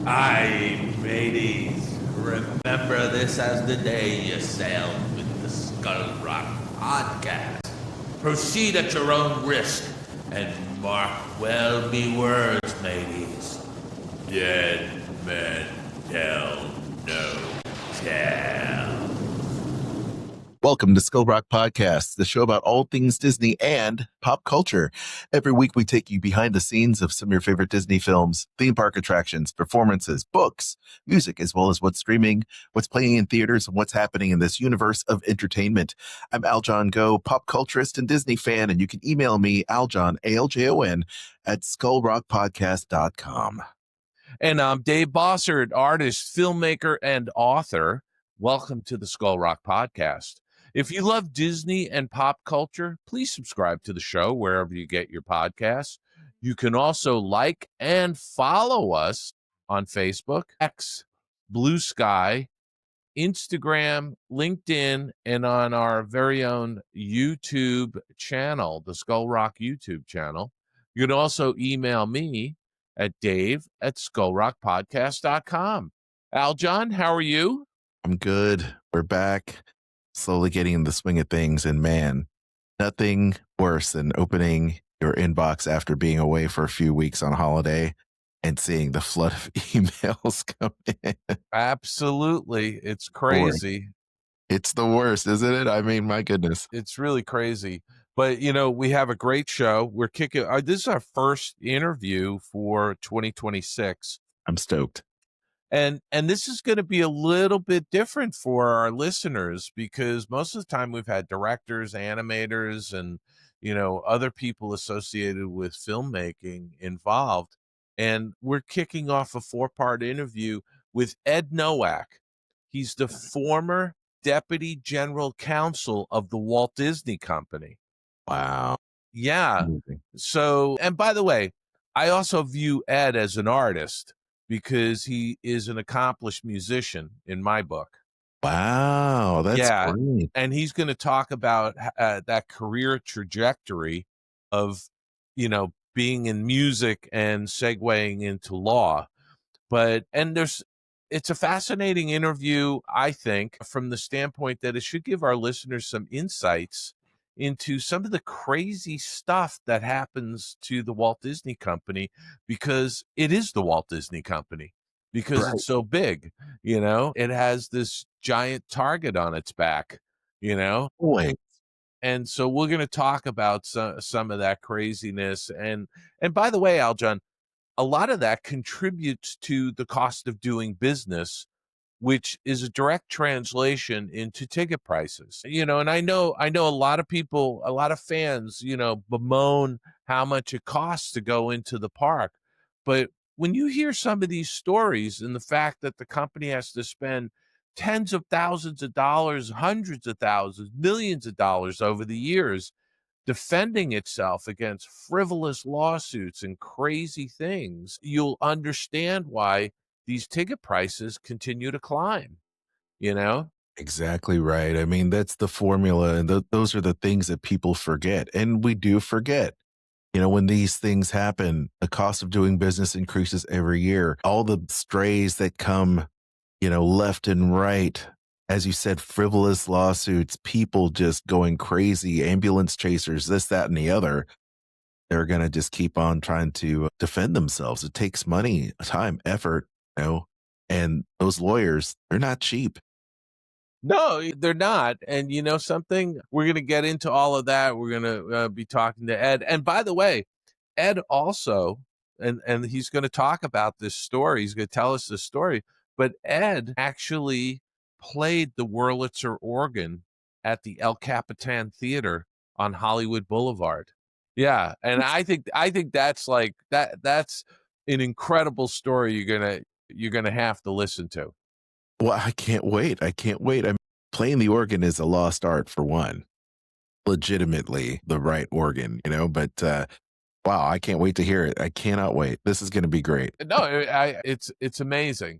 Aye, mateys, remember this as the day you sailed with the Skull Rock podcast. Proceed at your own risk, and mark well me words, mateys. Dead men tell no tale. Welcome to Skull Rock Podcast, the show about all things Disney and pop culture. Every week we take you behind the scenes of some of your favorite Disney films, theme park attractions, performances, books, music, as well as what's streaming, what's playing in theaters, and what's happening in this universe of entertainment. I'm Aljon Go, pop culturist and Disney fan, and you can email me, Aljon, A-L-J-O-N, at skullrockpodcast.com. And I'm Dave Bossert, artist, filmmaker, and author. Welcome to the Skull Rock Podcast. If you love Disney and pop culture, please subscribe to the show wherever you get your podcasts. You can also like and follow us on Facebook, X, Blue Sky, Instagram, LinkedIn, and on our very own YouTube channel, the Skull Rock YouTube channel. You can also email me at dave@skullrockpodcast.com. Aljon, how are you? I'm good. We're back, slowly getting in the swing of things. And man, nothing worse than opening your inbox after being away for a few weeks on holiday and seeing the flood of emails come in. Absolutely. It's crazy. It's the worst, isn't it? I mean, my goodness. It's really crazy. But, you know, we have a great show. We're kicking. This is our first interview for 2026. I'm stoked. And this is going to be a little bit different for our listeners because most of the time we've had directors, animators, and, you know, other people associated with filmmaking involved. And we're kicking off a 4-part interview with Ed Nowak. He's the former deputy general counsel of the Walt Disney Company. Wow. Yeah. Amazing. So, and by the way, I also view Ed as an artist because he is an accomplished musician in my book. Wow. That's great. And he's going to talk about that career trajectory of, you know, being in music and segueing into law. It's a fascinating interview, I think, from the standpoint that it should give our listeners some insights into some of the crazy stuff that happens to the Walt Disney Company because it is the Walt Disney Company, because Right. it's so big, you know, it has this giant target on its back, you know. Boy. And so we're going to talk about some of that craziness. And by the way, Aljon, a lot of that contributes to the cost of doing business, which is a direct translation into ticket prices. You know, and I know a lot of people, a lot of fans, you know, bemoan how much it costs to go into the park. But when you hear some of these stories and the fact that the company has to spend tens of thousands of dollars, hundreds of thousands, millions of dollars over the years defending itself against frivolous lawsuits and crazy things, you'll understand why these ticket prices continue to climb, you know? Exactly right. I mean, that's the formula. And those are the things that people forget. And we do forget. You know, when these things happen, the cost of doing business increases every year. All the strays that come, you know, left and right, as you said, frivolous lawsuits, people just going crazy, ambulance chasers, this, that, and the other. They're going to just keep on trying to defend themselves. It takes money, time, effort, you know, and those lawyers, they're not cheap. No, they're not. And you know something? We're going to get into all of that. We're going to be talking to Ed. And by the way, Ed also, and he's going to talk about this story. He's going to tell us this story. But Ed actually played the Wurlitzer organ at the El Capitan Theater on Hollywood Boulevard. Yeah, and I think that's like that's an incredible story you're gonna have to listen to. Well, I can't wait. I can't wait. I'm playing the organ is a lost art for one. Legitimately the right organ, you know, but Wow, I can't wait to hear it. I cannot wait. This is going to be great. No, it's amazing,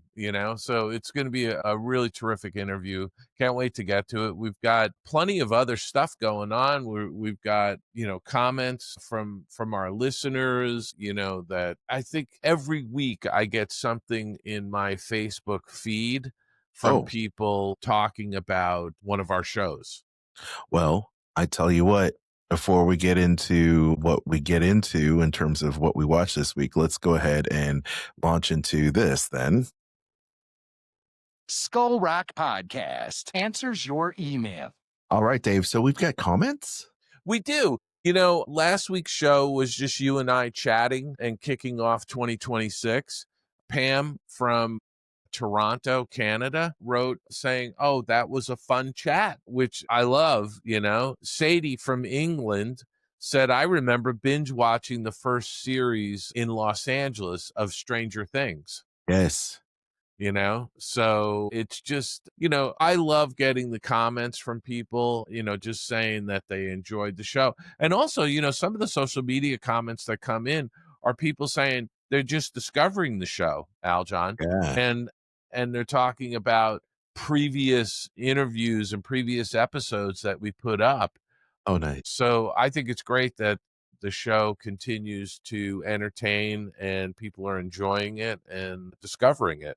so it's going to be a really terrific interview. Can't wait to get to it. We've got plenty of other stuff going on. We've got, comments from our listeners, that I think every week I get something in my Facebook feed from Oh, people talking about one of our shows. well, I tell you what, before we get into what we get into in terms of what we watched this week, let's go ahead and launch into this then. Skull Rock Podcast answers your email. All right, Dave. So we've got comments. We do. Last week's show was just you and I chatting and kicking off 2026. Pam from Toronto, Canada, wrote saying, "Oh, that was a fun chat," which I love. Sadie from England said, "I remember binge watching the first series in Los Angeles of Stranger Things." Yes. So it's just, I love getting the comments from people, just saying that they enjoyed the show. And also, some of the social media comments that come in are people saying they're just discovering the show, Aljon, Yeah. and they're talking about previous interviews and previous episodes that we put up. Oh, nice. So I think it's great that the show continues to entertain and people are enjoying it and discovering it.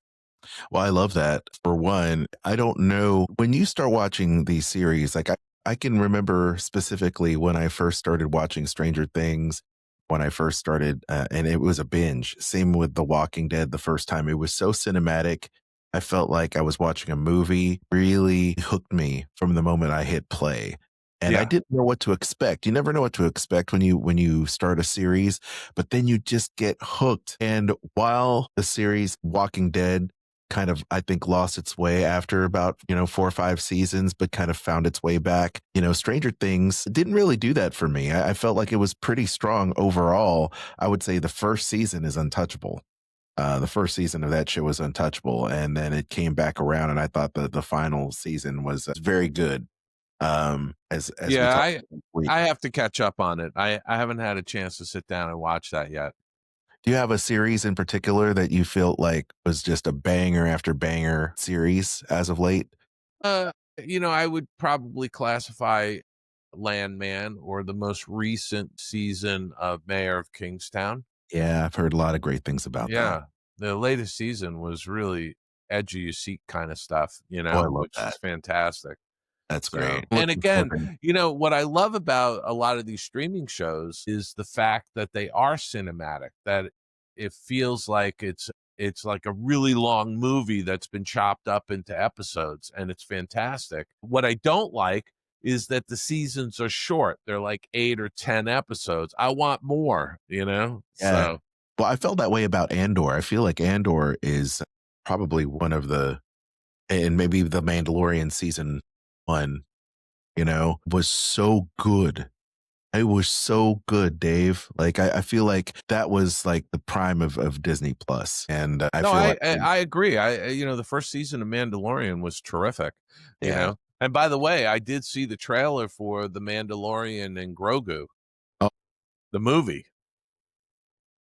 Well, I love that. For one, I don't know when you start watching these series, like I can remember specifically when I first started watching Stranger Things, when I first started, and it was a binge. Same with The Walking Dead the first time. It was so cinematic. I felt like I was watching a movie, really hooked me from the moment I hit play. And I Yeah. didn't know what to expect. You never know what to expect when you start a series, but then you just get hooked. And while the series Walking Dead kind of, I think, lost its way after about, 4 or 5 seasons, but kind of found its way back. Stranger Things didn't really do that for me. I felt like it was pretty strong overall. I would say the first season is untouchable. The first season of that show was untouchable. And then it came back around, and I thought the final season was very good. As we Yeah, talked I this week. I have to catch up on it. I haven't had a chance to sit down and watch that yet. Do you have a series in particular that you feel like was just a banger after banger series as of late? Uh, I would probably classify Landman or the most recent season of Mayor of Kingstown. Yeah, I've heard a lot of great things about that. Yeah, the latest season was really edge of your seat kind of stuff, Oh, I love which is that. fantastic. That's So, great. and Looking again, forward. what I love about a lot of these streaming shows is the fact that they are cinematic, that it feels like it's like a really long movie that's been chopped up into episodes, and it's fantastic. What I don't like is that the seasons are short. They're like 8 or 10 episodes. I want more. Yeah. So, Well, I felt that way about Andor. I feel like Andor is probably one of the, and maybe the Mandalorian season 1, was so good. It was so good, Dave. Like I feel like that was like the prime of Disney Plus, and I no, feel I like I I agree. The first season of Mandalorian was terrific, you yeah, know? And by the way, I did see the trailer for The Mandalorian and Grogu, oh, the movie,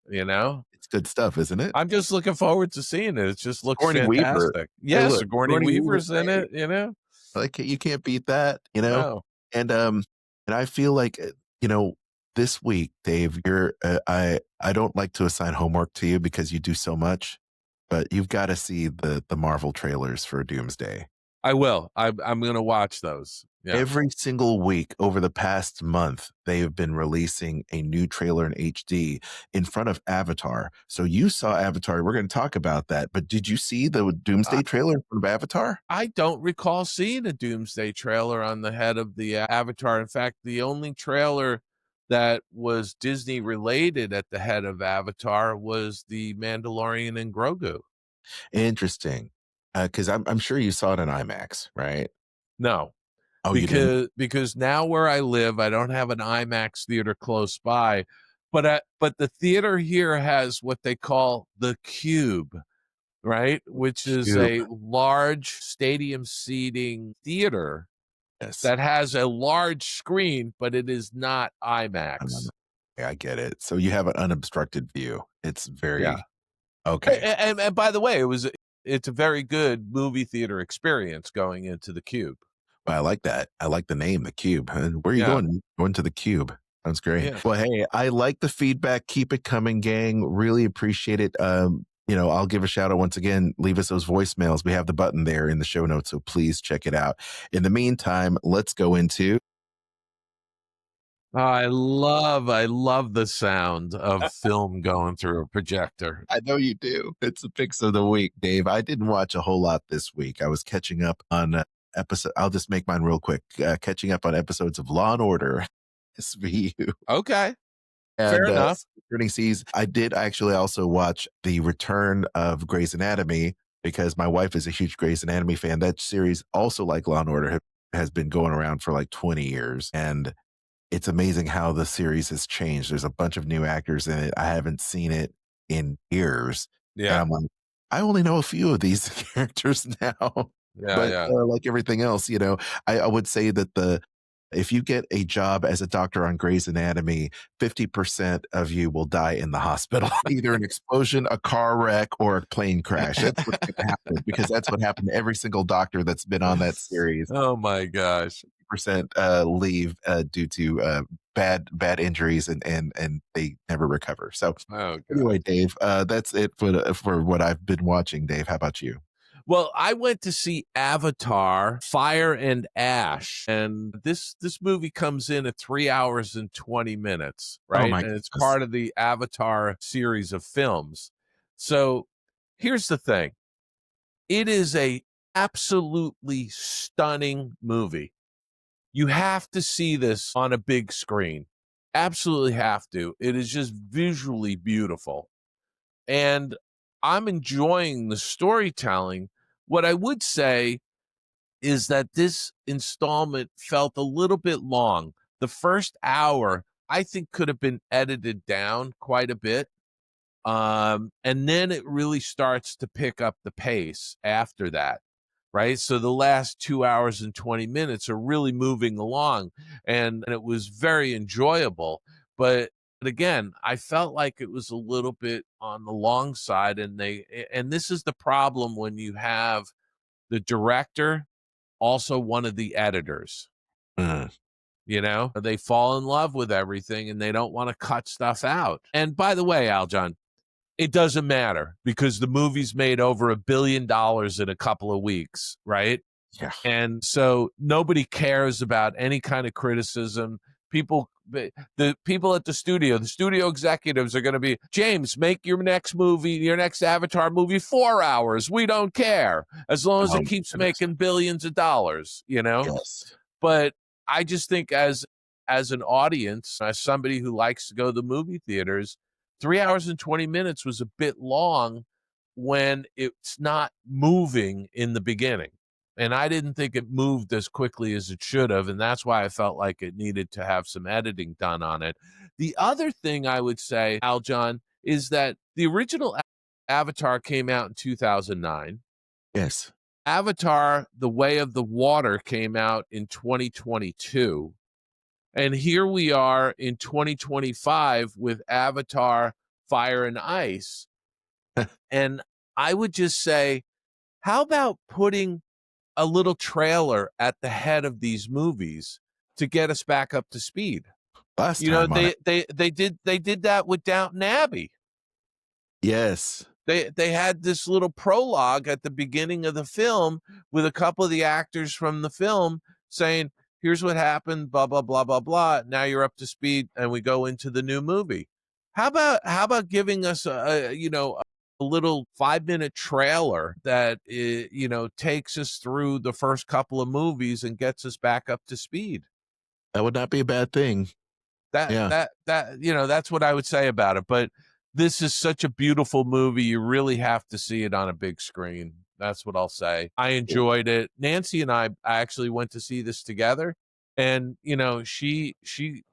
you know? it's good stuff, isn't it? I'm just looking forward to seeing it. It just looks Sigourney Weaver. fantastic. Hey, Yes, look, Sigourney Sigourney Weaver's Weaver's in great. it. Like you can't beat that, No. And and I feel like this week, Dave, you're I don't like to assign homework to you because you do so much, but you've got to see the Marvel trailers for Doomsday. I will. I'm gonna watch those. Yeah. Every single week over the past month, they have been releasing a new trailer in HD in front of Avatar. So you saw Avatar. We're going to talk about that. But did you see the Doomsday trailer in front of Avatar? I don't recall seeing a Doomsday trailer on the head of the Avatar. In fact, the only trailer that was Disney related at the head of Avatar was the Mandalorian and Grogu. Interesting. Because I'm sure you saw it in IMAX, right? No, Oh, you didn't? because now where I live, I don't have an IMAX theater close by, but the theater here has what they call the Cube, right? Which is Cube. a large stadium seating theater Yes. that has a large screen, but it is not IMAX. I get it. So you have an unobstructed view. It's Yeah. very okay. And by the way, it's a very good movie theater experience going into the Cube. Well, I like that. I like the name, the Cube. And where are you Yeah. going? Going to the Cube. Sounds great. Yeah. Well, hey, I like the feedback. Keep it coming, gang. Really appreciate it. I'll give a shout out once again. Leave us those voicemails. We have the button there in the show notes, so please check it out. In the meantime, let's go into I love the sound of film going through a projector. I know you do. It's the picks of the week, Dave. I didn't watch a whole lot this week. I was catching up on episode. I'll just make mine real quick. Catching up on episodes of Law and Order, SVU, Okay. Fair and enough. returning seas. I did actually also watch the return of Grey's Anatomy because my wife is a huge Grey's Anatomy fan. That series, also like Law and Order, has been going around for like 20 years, and it's amazing how the series has changed. There's a bunch of new actors in it. I haven't seen it in years. And Yeah. I'm like, I only know a few of these characters now. Yeah. But Yeah. like everything else, I would say that if you get a job as a doctor on Grey's Anatomy, 50% of you will die in the hospital, either an explosion, a car wreck, or a plane crash. That's what's going to happen because that's what happened to every single doctor that's been on that series. Oh my gosh. Percent leave due to bad injuries and they never recover. So Oh God. anyway, Dave, that's it for what I've been watching. Dave, how about you? Well, I went to see Avatar: Fire and Ash, and this movie comes in at 3 hours and 20 minutes, Oh right? my And it's goodness. part of the Avatar series of films. So here's the thing. It is a absolutely stunning movie. You have to see this on a big screen. Absolutely have to. It is just visually beautiful. And I'm enjoying the storytelling. What I would say is that this installment felt a little bit long. The first hour, I think, could have been edited down quite a bit. And then it really starts to pick up the pace after that, right? So the last 2 hours and 20 minutes are really moving along, and it was very enjoyable. But again, I felt like it was a little bit on the long side, and this is the problem when you have the director, also one of the editors. Mm. They fall in love with everything and they don't want to cut stuff out. And by the way, Aljon, it doesn't matter because the movie's made over $1 billion in a couple of weeks, right? Yeah. And so nobody cares about any kind of criticism. The people at the studio executives are going to be, James, make your next movie, your next Avatar movie 4 hours. We don't care as long as Oh it my keeps goodness. making billions of dollars, Yes. But I just think as an audience, as somebody who likes to go to the movie theaters, 3 hours and 20 minutes was a bit long when it's not moving in the beginning. And I didn't think it moved as quickly as it should have. And that's why I felt like it needed to have some editing done on it. The other thing I would say, Aljon, is that the original Avatar came out in 2009. Yes. Avatar: The Way of the Water came out in 2022. And here we are in 2025 with Avatar: Fire and Ice. And I would just say, how about putting a little trailer at the head of these movies to get us back up to speed? Last time on it. They did that with Downton Abbey. Yes. They had this little prologue at the beginning of the film with a couple of the actors from the film saying, here's what happened, blah, blah, blah, blah, blah. Now you're up to speed, and we go into the new movie. How about giving us a little 5-minute trailer that takes us through the first couple of movies and gets us back up to speed? That would not be a bad thing. Yeah. That's what I would say about it. But this is such a beautiful movie. You really have to see it on a big screen. That's what I'll say. I enjoyed it. Nancy and I actually went to see this together, and she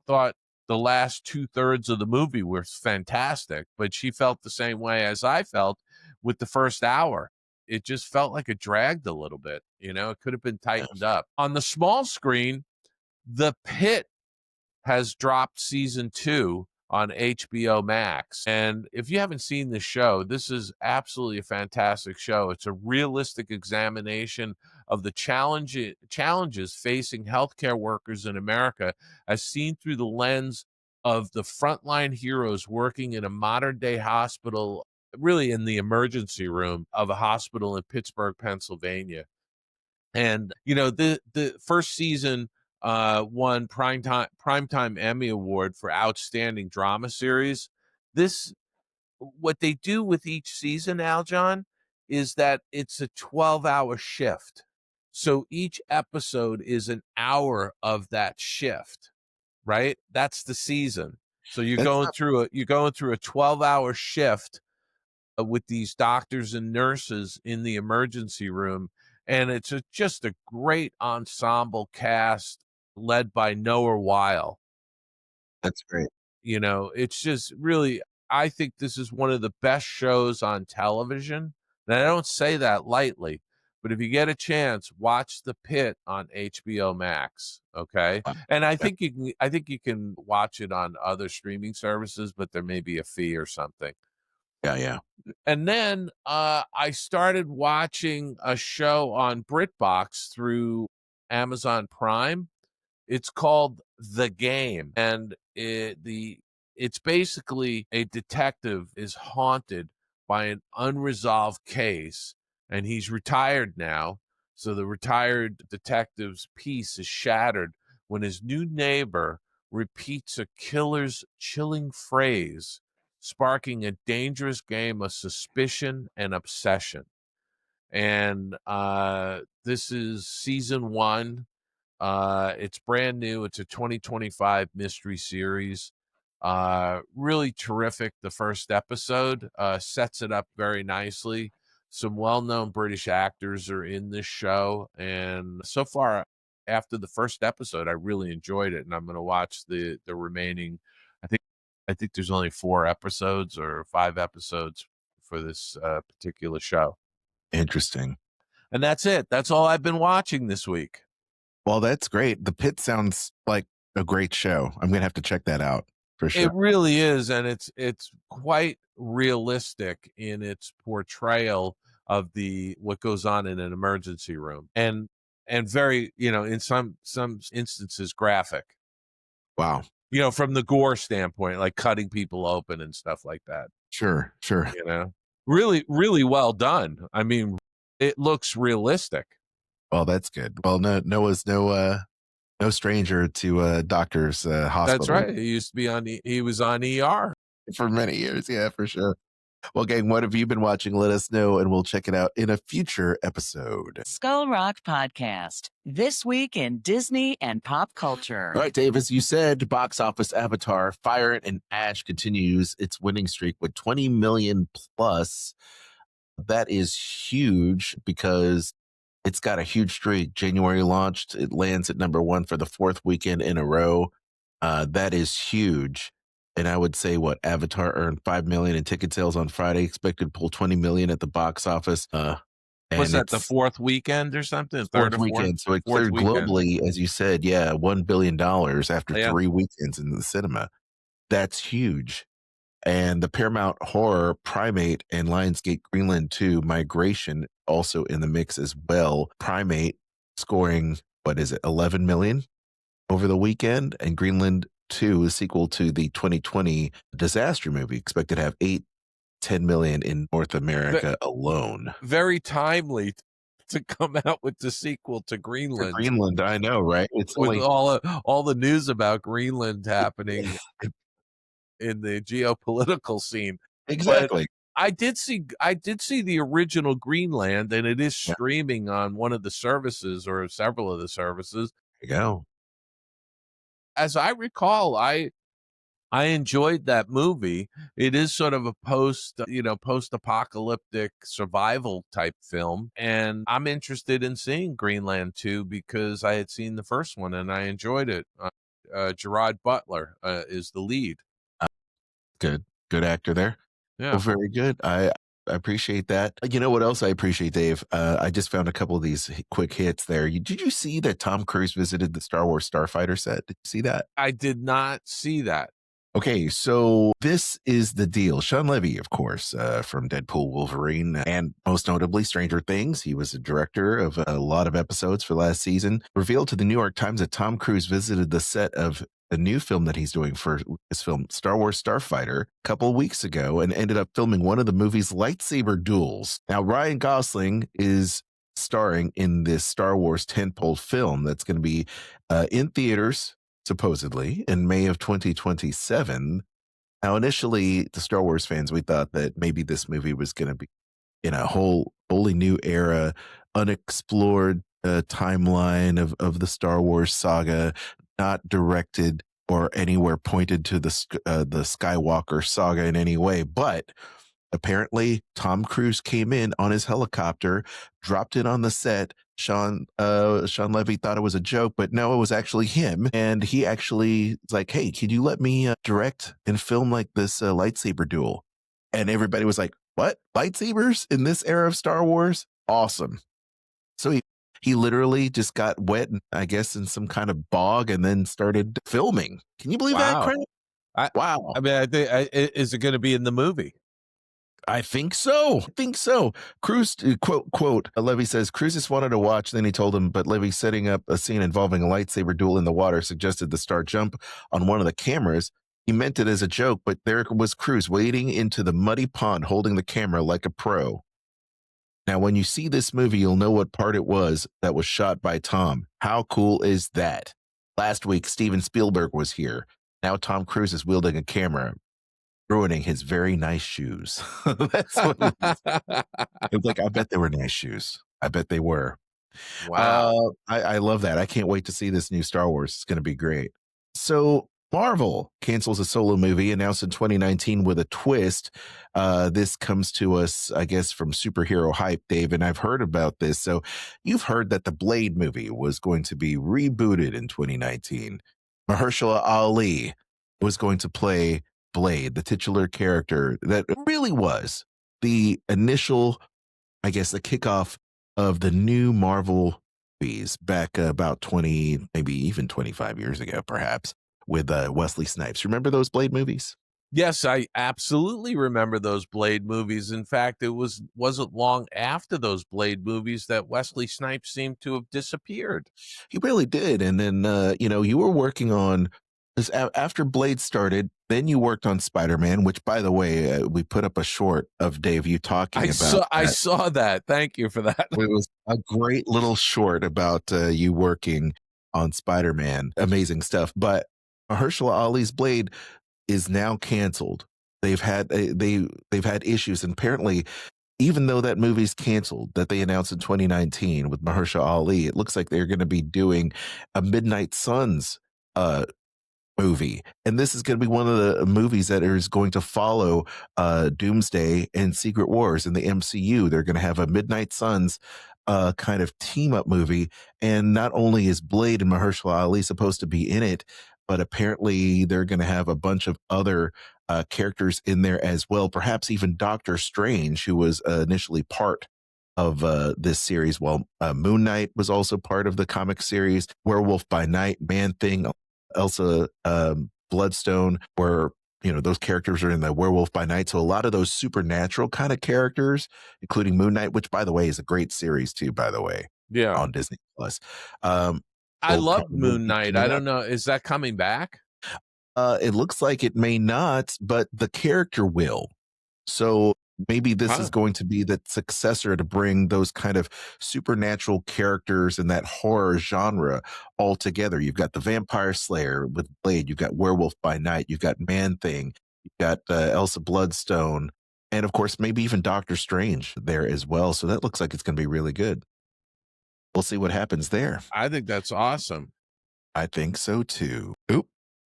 thought the last 2/3 of the movie were fantastic, but she felt the same way as I felt with the first hour. It just felt like it dragged a little bit. It could have been tightened up. On the small screen, The Pit has dropped season 2. on HBO Max. And if you haven't seen the show, this is absolutely a fantastic show. It's a realistic examination of the challenges facing healthcare workers in America as seen through the lens of the frontline heroes working in a modern day hospital, really in the emergency room of a hospital in Pittsburgh, Pennsylvania. And the first season won primetime Emmy Award for outstanding drama series. This What they do with each season, Aljon, is that it's a 12-hour shift. So each episode is an hour of that shift, right? That's the season. So you're That's going not through a 12-hour shift with these doctors and nurses in the emergency room. And it's just a great ensemble cast led by Noah Weil. That's great. It's just really, I think this is one of the best shows on television. And I don't say that lightly, but if you get a chance, watch The Pit on HBO Max. Okay. Wow. And I think you can watch it on other streaming services, but there may be a fee or something. Yeah. And then I started watching a show on BritBox through Amazon Prime. It's called The Game, and it's basically a detective is haunted by an unresolved case, and he's retired now. So the retired detective's peace is shattered when his new neighbor repeats a killer's chilling phrase, sparking a dangerous game of suspicion and obsession. And this is season 1. It's brand new. It's a 2025 mystery series. Really terrific. The first episode sets it up very nicely. Some well-known British actors are in this show, and so far, after the first episode, I really enjoyed it, and I'm going to watch the remaining. I think there's only 4 episodes or 5 episodes for this particular show, Interesting. and that's it. That's all I've been watching this week. Well, that's great. The Pit sounds like a great show. I'm going to have to check that out for sure. It really is, and it's quite realistic in its portrayal of what goes on in an emergency room, and very, in some instances, graphic. Wow. From the gore standpoint, like cutting people open and stuff like that. Sure. Really, really well done. I mean, it looks realistic. Well, that's good. Well, Noah's no stranger to doctor's hospital. That's right. He used to be he was on ER for many years. Yeah, for sure. Well, gang, what have you been watching? Let us know, and we'll check it out in a future episode. Skull Rock Podcast. This week in Disney and pop culture. All right, Dave, as you said, box office Avatar, Fire and Ash continues its winning streak with 20 million plus. That is huge because it's got a huge streak. January launched. It lands at number 1 for the 4th weekend in a row. That is huge. And I would say Avatar earned 5 million in ticket sales on Friday, expected to pull 20 million at the box office. Was that the 4th weekend or something? 4th weekend. So it cleared globally, as you said, $1 billion after 3 weekends in the cinema. That's huge. And the Paramount Horror, Primate, and Lionsgate Greenland 2 Migration also in the mix as well. Primate scoring, 11 million over the weekend, and Greenland 2, a sequel to the 2020 disaster movie, expected to have 10 million in North America alone. Very timely to come out with the sequel to Greenland. Greenland, I know, right? It's with all the news about Greenland happening in the geopolitical scene. Exactly. But I did see the original Greenland, and it is streaming on one of the services or several of the services. There you go. As I recall, I enjoyed that movie. It is sort of a post-apocalyptic survival type film, and I'm interested in seeing Greenland 2 because I had seen the first one and I enjoyed it. Gerard Butler is the lead. Good actor there. Yeah. Well, very good. I appreciate that. You know what else I appreciate, Dave? I just found a couple of these quick hits there. Did you see that Tom Cruise visited the Star Wars Starfighter set? Did you see that? I did not see that. Okay, so this is the deal. Sean Levy, of course, from Deadpool, Wolverine, and most notably Stranger Things. He was a director of a lot of episodes for last season. Revealed to the New York Times that Tom Cruise visited the set of a new film that he's doing for his film Star Wars Starfighter a couple of weeks ago and ended up filming one of the movie's lightsaber duels. Now, Ryan Gosling is starring in this Star Wars tentpole film that's going to be in theaters supposedly in May of 2027. Now, initially, the Star Wars fans, we thought that maybe this movie was going to be in a wholly new era, unexplored timeline of the Star Wars saga, not directed or anywhere pointed to the Skywalker saga in any way. But apparently, Tom Cruise came in on his helicopter, dropped in on the set. Sean Levy thought it was a joke, but no, it was actually him. And he actually was like, "Hey, can you let me direct and film like this lightsaber duel?" And everybody was like, "What? Lightsabers in this era of Star Wars? Awesome!" So he literally just got wet, I guess, in some kind of bog, and then started filming. Can you believe that crap? Wow! I mean, I think is it going to be in the movie? I think so. Cruz, quote, Levy says, Cruz just wanted to watch. Then he told him, but Levy setting up a scene involving a lightsaber duel in the water suggested the star jump on one of the cameras. He meant it as a joke, but there was Cruz wading into the muddy pond holding the camera like a pro. Now, when you see this movie, you'll know what part it was that was shot by Tom. How cool is that? Last week, Steven Spielberg was here. Now Tom Cruise is wielding a camera, ruining his very nice shoes. That's what it was. It was like, I bet they were nice shoes. I bet they were. Wow. I love that. I can't wait to see this new Star Wars. It's going to be great. So Marvel cancels a solo movie announced in 2019 with a twist. This comes to us, I guess, from Superhero Hype, Dave, and I've heard about this. So you've heard that the Blade movie was going to be rebooted in 2019. Mahershala Ali was going to play Blade, the titular character that really was the initial, I guess, the kickoff of the new Marvel movies back about 20, maybe even 25 years ago, perhaps, with Wesley Snipes. Remember those Blade movies? Yes, I absolutely remember those Blade movies. In fact, wasn't long after those Blade movies that Wesley Snipes seemed to have disappeared. He really did. And then, you were working on, after Blade started, then you worked on Spider-Man, which, by the way, we put up a short of Dave, you talking about. I saw that. Thank you for that. It was a great little short about you working on Spider-Man. Amazing stuff. But Mahershala Ali's Blade is now canceled. They've had issues, and apparently, even though that movie's canceled, that they announced in 2019 with Mahershala Ali, it looks like they're going to be doing a Midnight Suns movie, and this is going to be one of the movies that is going to follow Doomsday and Secret Wars in the MCU. They're going to have a Midnight Suns kind of team up movie, and not only is Blade and Mahershala Ali supposed to be in it, but apparently they're going to have a bunch of other characters in there as well, perhaps even Doctor Strange, who was initially part of this series. Well, Moon Knight was also part of the comic series, Werewolf by Night, Man-Thing, Elsa Bloodstone, where those characters are in the Werewolf by Night. So a lot of those supernatural kind of characters, including Moon Knight, which, by the way, is a great series too, by the way, on Disney Plus. I love Moon Knight. I don't know, is that coming back? It looks like it may not, but the character will. So maybe this is going to be the successor to bring those kind of supernatural characters and that horror genre all together. You've got the Vampire Slayer with Blade. You've got Werewolf by Night. You've got Man-Thing. You've got Elsa Bloodstone. And, of course, maybe even Doctor Strange there as well. So that looks like it's going to be really good. We'll see what happens there. I think that's awesome. I think so, too. Oop.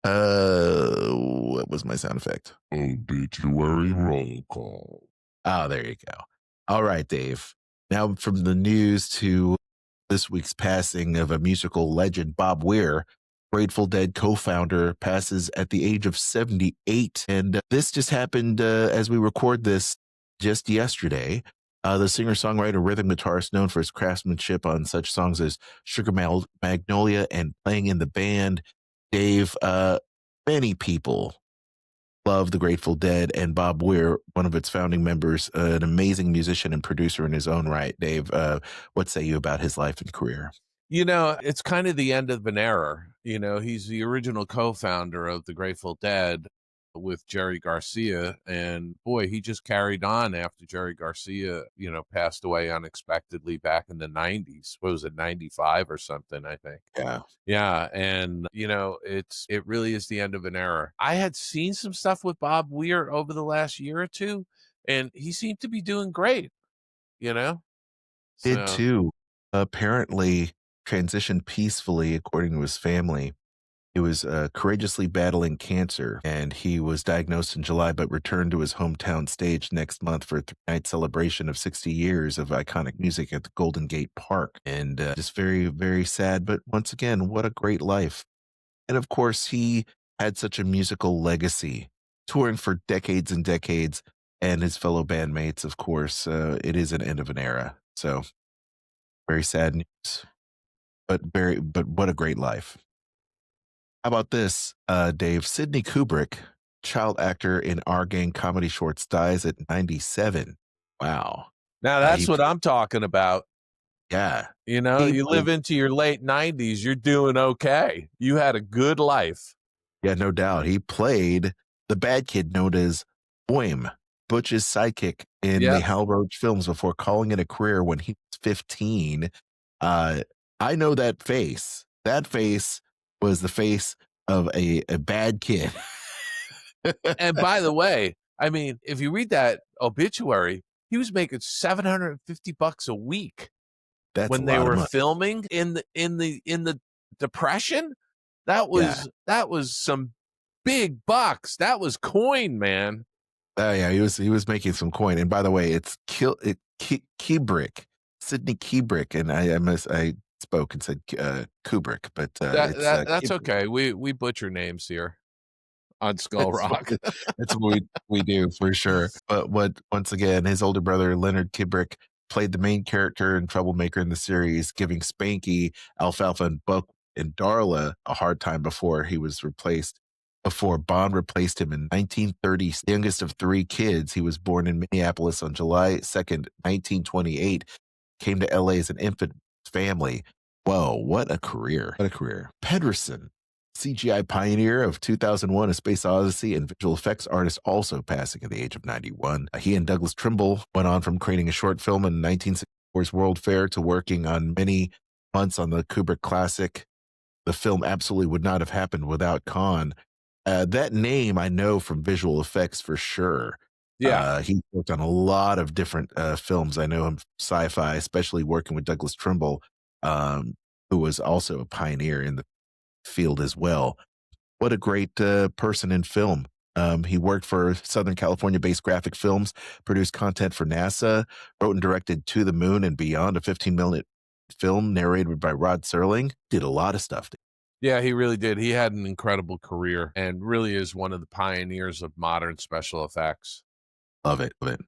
What was my sound effect? Obituary roll call. Oh, there you go. All right, Dave. Now from the news to this week's passing of a musical legend, Bob Weir, Grateful Dead co-founder, passes at the age of 78. And this just happened as we record this just yesterday. The singer-songwriter, rhythm guitarist known for his craftsmanship on such songs as Sugar Magnolia and playing in the band, Dave, many people love the Grateful Dead, and Bob Weir, one of its founding members, an amazing musician and producer in his own right. Dave, what say you about his life and career? It's kind of the end of an era. He's the original co-founder of the Grateful Dead with Jerry Garcia, and boy, he just carried on after Jerry Garcia, passed away unexpectedly back in the 90s. What was it, 95 or something, I think. Yeah. Yeah, and it really is the end of an era. I had seen some stuff with Bob Weir over the last year or two, and he seemed to be doing great, you know? Did So too. Apparently transitioned peacefully, according to his family. He was courageously battling cancer, and he was diagnosed in July, but returned to his hometown stage next month for a three-night celebration of 60 years of iconic music at the Golden Gate Park. And just very, very sad. But once again, what a great life. And of course, he had such a musical legacy, touring for decades and decades, and his fellow bandmates, of course. It is an end of an era. So very sad news, but what a great life. How about this, Dave? Sidney Kubrick, child actor in Our Gang comedy shorts, dies at 97. Wow. now He, that's what I'm talking about. yeah, he You live into your late 90s, you're doing okay. You had a good life. yeah, no doubt. He played the bad kid known as Boim, Butch's sidekick in the Yep. Hal Roach films before calling it a career when he was 15. I know that face. That face was the face of a bad kid. And by the way, I mean, if you read that obituary, he was making $750 a week That's when a they lot of were money. filming in the Depression. That Yeah. was some big bucks. That was coin, man. Oh yeah, he was making some coin. And by the way, it's Kubrick, Sidney Kubrick, and I spoke and said Kubrick, but That's Kubrick. okay. We butcher names here on Skull Rock. That's what we do for sure. But once again, his older brother Leonard Kubrick played the main character and troublemaker in the series, giving Spanky, Alfalfa, and Buck and Darla a hard time before Bond replaced him in 1930. The youngest of three kids, he was born in Minneapolis on July 2nd, 1928. Came to LA as an infant family. Whoa, what a career. What a career. Pedersen, CGI pioneer of 2001, A Space Odyssey, and visual effects artist, also passing at the age of 91. He and Douglas Trimble went on from creating a short film in 1964's World Fair to working on many months on the Kubrick classic. The film absolutely would not have happened without Khan. That name I know from visual effects for sure. Yeah. He worked on a lot of different films. I know him from sci-fi, especially working with Douglas Trimble, who was also a pioneer in the field as well. What a great person in film. He worked for Southern California-based Graphic Films, produced content for NASA, wrote and directed To the Moon and Beyond, a 15-minute film narrated by Rod Serling. Did a lot of stuff. Yeah, he really did. He had an incredible career and really is one of the pioneers of modern special effects. Love it. Love it.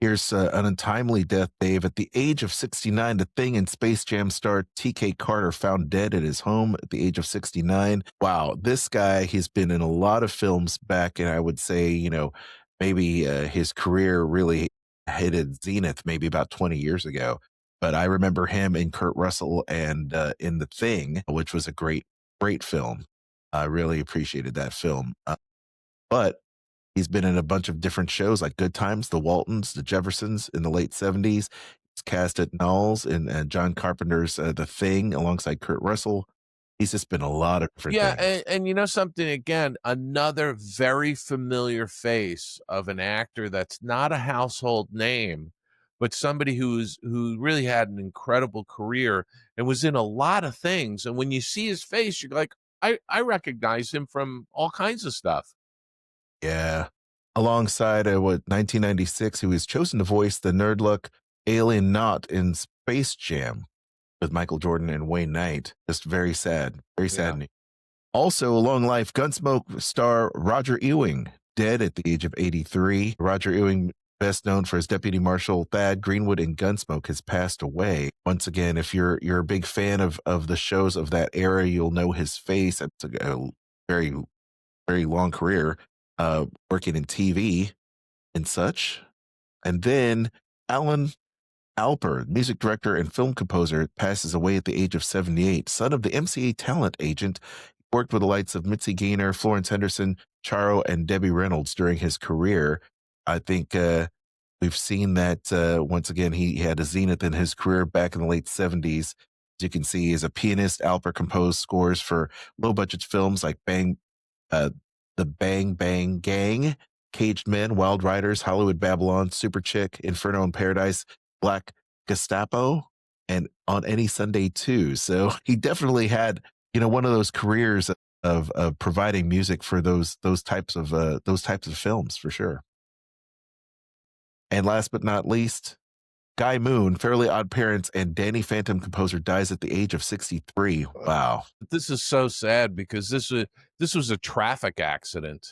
Here's an untimely death, Dave. At the age of 69, the Thing and Space Jam star T.K. Carter found dead at his home at the age of 69. Wow, this guy, he's been in a lot of films back, and I would say, maybe his career really hit its zenith maybe about 20 years ago. But I remember him in Kurt Russell and in The Thing, which was a great, great film. I really appreciated that film. But he's been in a bunch of different shows like Good Times, The Waltons, The Jeffersons in the late 70s. He's cast at Knowles in John Carpenter's The Thing alongside Kurt Russell. He's just been a lot of different things. Yeah, and you know something, again, another very familiar face of an actor that's not a household name, but somebody who really had an incredible career and was in a lot of things. And when you see his face, you're like, I recognize him from all kinds of stuff. Yeah. Alongside 1996, he was chosen to voice the nerd-luck alien Knot in Space Jam with Michael Jordan and Wayne Knight. Just very sad. Very sad. Yeah. Also, a long life, Gunsmoke star Roger Ewing, dead at the age of 83. Roger Ewing, best known for his Deputy Marshal Thad Greenwood in Gunsmoke, has passed away. Once again, if you're a big fan of the shows of that era, you'll know his face. It's a very, very long career. working in TV and such. And then Alan Alper, music director and film composer, passes away at the age of 78. Son of the MCA talent agent, he worked with the likes of Mitzi Gaynor, Florence Henderson, Charo, and Debbie Reynolds during his career. I think we've seen that once again. He had a zenith in his career back in the late 70s. As you can see, as a pianist, Alper composed scores for low-budget films like The Bang Bang Gang, Caged Men, Wild Riders, Hollywood Babylon, Super Chick, Inferno in Paradise, Black Gestapo, and On Any Sunday Too. So he definitely had, one of those careers of providing music for those types of films for sure. And last but not least, Guy Moon, Fairly Odd Parents and Danny Phantom composer, dies at the age of 63. Wow. This is so sad because this was a traffic accident.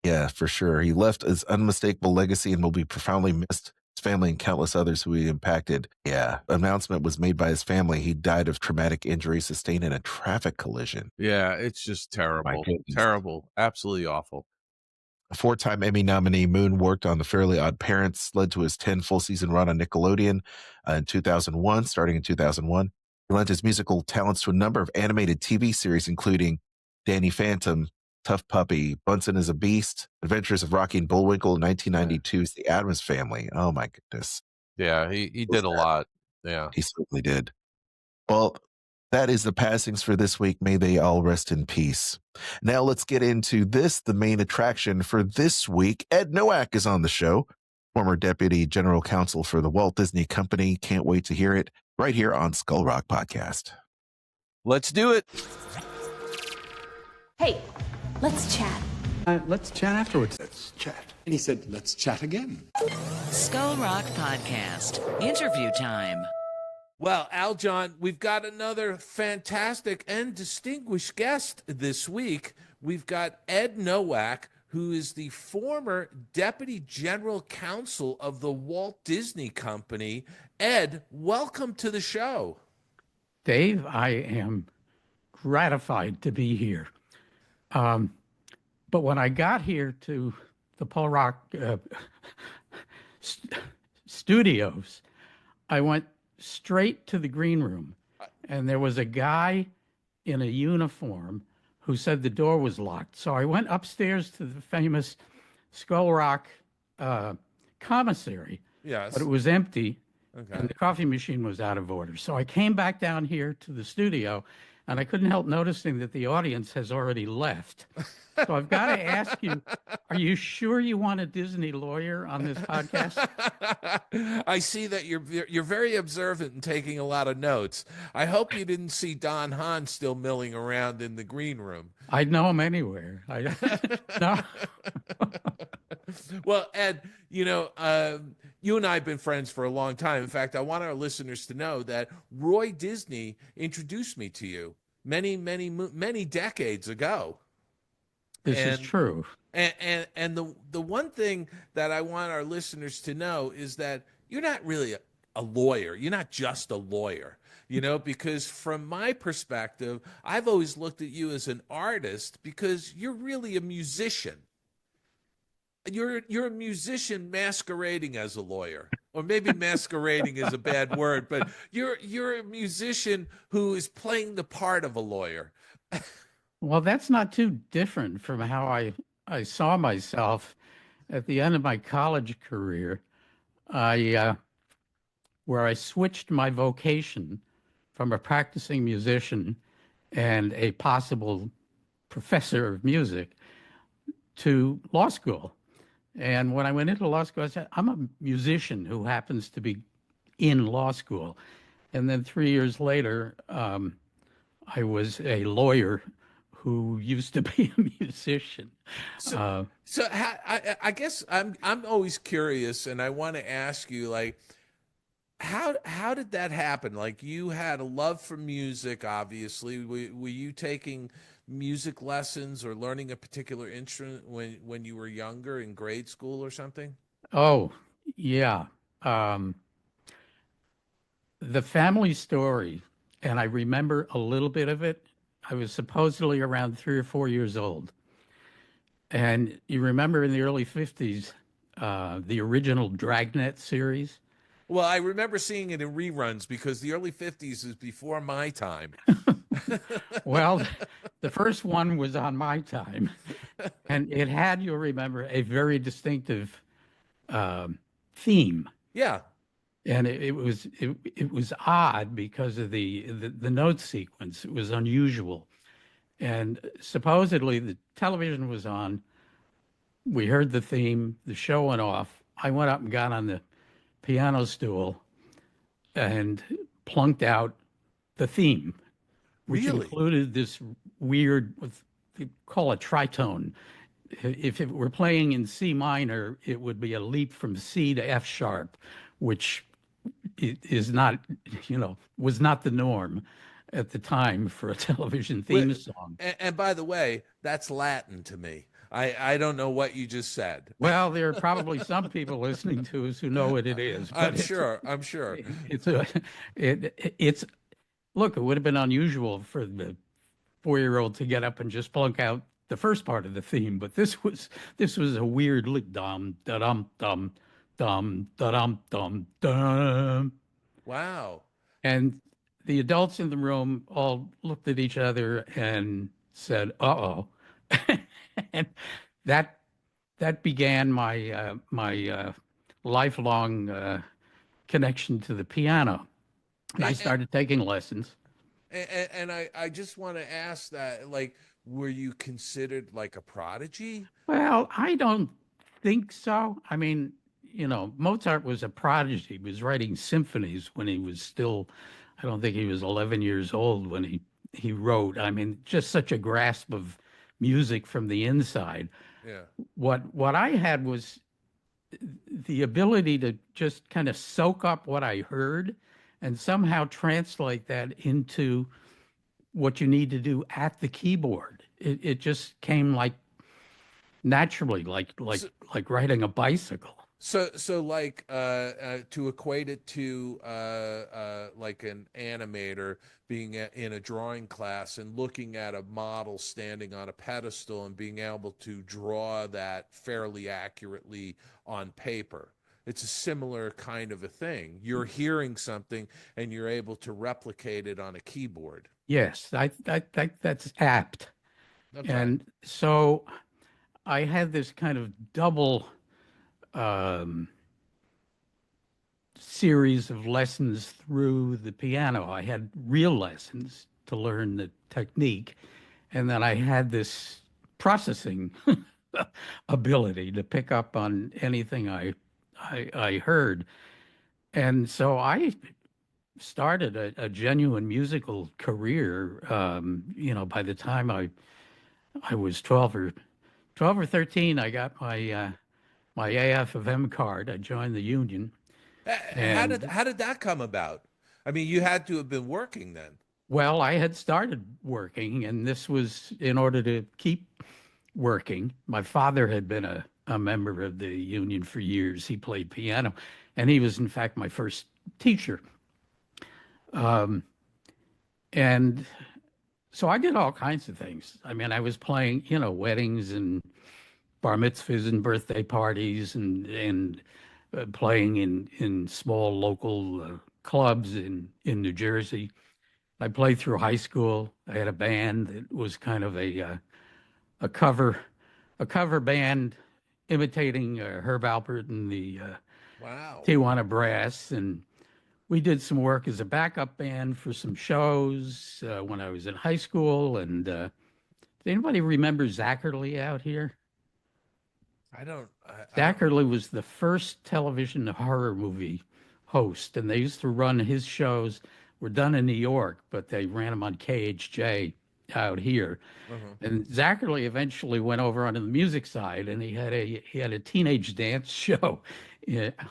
Yeah, for sure. He left his unmistakable legacy and will be profoundly missed. His family and countless others who he impacted. Yeah. Announcement was made by his family. He died of traumatic injury sustained in a traffic collision. Yeah, it's just terrible. goodness. Terrible. Absolutely awful. A 4-time Emmy nominee, Moon worked on The Fairly Odd Parents, led to his 10 full-season run on Nickelodeon in 2001, starting in 2001. He lent his musical talents to a number of animated TV series, including Danny Phantom, Tough Puppy, Bunsen is a Beast, Adventures of Rocky and Bullwinkle, 1992's The Addams Family. Oh, my goodness. Yeah, he did a lot. Yeah. He certainly did. Well, that is the passings for this week. May they all rest in peace. Now let's get into this, the main attraction for this week. Ed Nowak is on the show, former deputy general counsel for the Walt Disney Company. Can't wait to hear it right here on Skull Rock Podcast. Let's do it. Hey, let's chat. Let's chat afterwards. Let's chat. And he said, let's chat again. Skull Rock Podcast. Interview time. Well, Aljon, we've got another fantastic and distinguished guest this week. We've got Ed Nowak, who is the former Deputy General Counsel of the Walt Disney Company. Ed, welcome to the show. Dave, I am gratified to be here. But when I got here to the Paul Rock studios, I went straight to the green room, and there was a guy in a uniform who said the door was locked. So I went upstairs to the famous Skull Rock commissary, Yes. but it was empty, Okay. and the coffee machine was out of order. So I came back down here to the studio, and I couldn't help noticing that the audience has already left. So I've got to ask you, are you sure you want a Disney lawyer on this podcast? I see that you're very observant and taking a lot of notes. I hope you didn't see Don Hahn still milling around in the green room. I'd know him anywhere. No. Well, Ed, you and I have been friends for a long time. In fact, I want our listeners to know that Roy Disney introduced me to you many, many, many decades ago. This is true. And the one thing that I want our listeners to know is that you're not really a lawyer. You're not just a lawyer, because from my perspective, I've always looked at you as an artist because you're really a musician. You're a musician masquerading as a lawyer, or maybe masquerading is a bad word, but you're a musician who is playing the part of a lawyer. Well, that's not too different from how I saw myself at the end of my college career, where I switched my vocation from a practicing musician and a possible professor of music to law school. And when I went into law school, I said, I'm a musician who happens to be in law school. And then 3 years later, I was a lawyer who used to be a musician. So I guess I'm always curious, and I want to ask you, like, how did that happen? Like, you had a love for music, obviously. Were you taking music lessons or learning a particular instrument when you were younger in grade school or something? Oh, yeah. The family story, and I remember a little bit of it. I was supposedly around 3 or 4 years old. And you remember in the early 50s, the original Dragnet series? Well, I remember seeing it in reruns because the early 50s is before my time. Well, the first one was on my time, and it had, you'll remember, a very distinctive theme. Yeah. And it was odd because of the note sequence. It was unusual. And supposedly the television was on. We heard the theme, the show went off. I went up and got on the piano stool and plunked out the theme, which Really? included this weird, what they call a tritone. If it were playing in C minor, it would be a leap from C to F sharp, which is not, was not the norm at the time for a television theme song. And by the way, that's Latin to me. I don't know what you just said. Well, there are probably some people listening to us who know what it is. I'm sure. It's look, it would have been unusual for the 4-year-old to get up and just plunk out the first part of the theme, but this was a weird dum dum dum dum dum dum dum. Wow. And the adults in the room all looked at each other and said, "Uh-oh." And that began my lifelong connection to the piano. And I started taking lessons. And I just want to ask that, like, were you considered like a prodigy? Well, I don't think so. I mean, Mozart was a prodigy. He was writing symphonies when he was still, I don't think he was 11 years old when he wrote. I mean, just such a grasp of music from the inside. Yeah. What I had was the ability to just kind of soak up what I heard and somehow translate that into what you need to do at the keyboard. It just came like naturally, like riding a bicycle. So like to equate it to like an animator being in a drawing class and looking at a model standing on a pedestal and being able to draw that fairly accurately on paper. It's a similar kind of a thing. You're hearing something and you're able to replicate it on a keyboard. Yes, I think that's apt. Okay. And so I had this kind of double series of lessons through the piano. I had real lessons to learn the technique, and then I had this processing ability to pick up on anything I heard. And so I started a genuine musical career. By the time I was 12 or 13, I got my my AFM card. I joined the union. How did that come about? I mean, you had to have been working then. Well, I had started working, and this was in order to keep working. My father had been a member of the union for years. He played piano, and he was, in fact, my first teacher. And so I did all kinds of things. I mean, I was playing, weddings and bar mitzvahs and birthday parties and playing in small local clubs in New Jersey. I played through high school. I had a band that was kind of a cover band imitating Herb Alpert and the Wow. Tijuana Brass, and we did some work as a backup band for some shows when I was in high school. And does anybody remember Zachary out here? I don't. Zachary was the first television horror movie host, and they used to run his shows. Were done in New York, but they ran them on KHJ out here. And Zachary eventually went over onto the music side, and he had a teenage dance show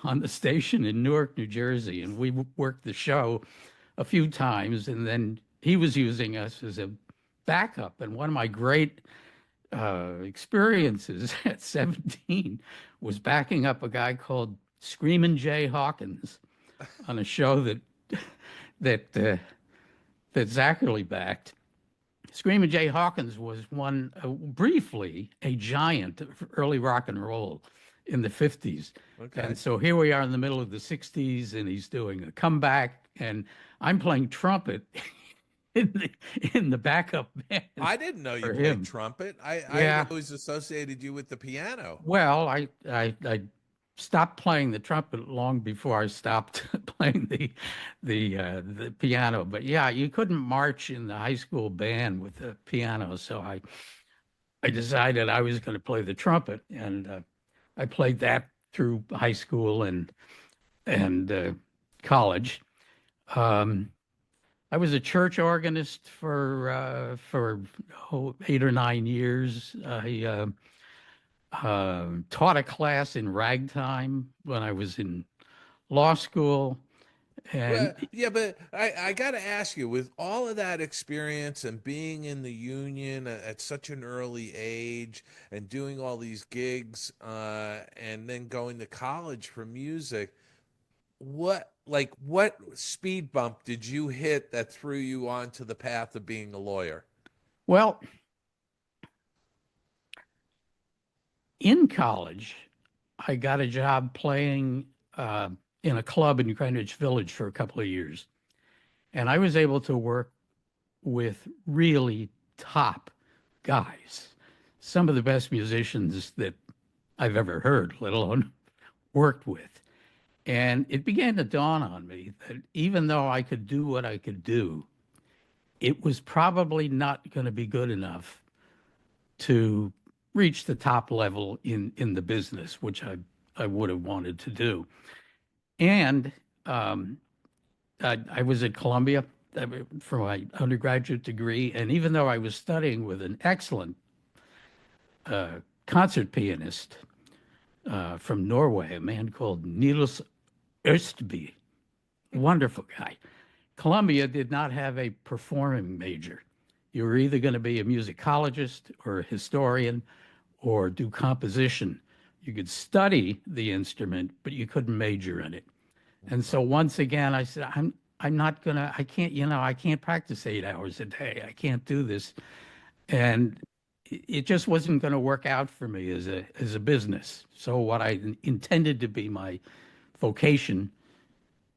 on the station in Newark, New Jersey, and we worked the show a few times, and then he was using us as a backup. And one of my great experiences at 17 was backing up a guy called Screamin' Jay Hawkins on a show that Zachary backed. Screaming Jay Hawkins was one, briefly, a giant of early rock and roll in the 50s. Okay. And so here we are in the middle of the 60s, and he's doing a comeback, and I'm playing trumpet in the backup band. I didn't know you for played him. trumpet. Yeah. I always associated you with the piano. Well, I stopped playing the trumpet long before I stopped playing the piano. But yeah, you couldn't march in the high school band with the piano, so I decided I was going to play the trumpet, and I played that through high school and college. I was a church organist for 8 or 9 years. I taught a class in ragtime when I was in law school. And Well, yeah, but I got to ask you, with all of that experience and being in the union at such an early age and doing all these gigs and then going to college for music, what speed bump did you hit that threw you onto the path of being a lawyer? well, in college, I got a job playing in a club in Greenwich Village for a couple of years. And I was able to work with really top guys, some of the best musicians that I've ever heard, let alone worked with. And it began to dawn on me that even though I could do what I could do, it was probably not going to be good enough to reach the top level in the business, which I would have wanted to do. And I was at Columbia for my undergraduate degree, and even though I was studying with an excellent concert pianist from Norway, a man called Niels Østby, wonderful guy, Columbia did not have a performing major. You were either going to be a musicologist or a historian or do composition. You could study the instrument, but you couldn't major in it. And so once again, I said, I'm not gonna, I can't, I can't practice 8 hours a day. I can't do this. And it just wasn't going to work out for me as a business. So what I intended to be my vocation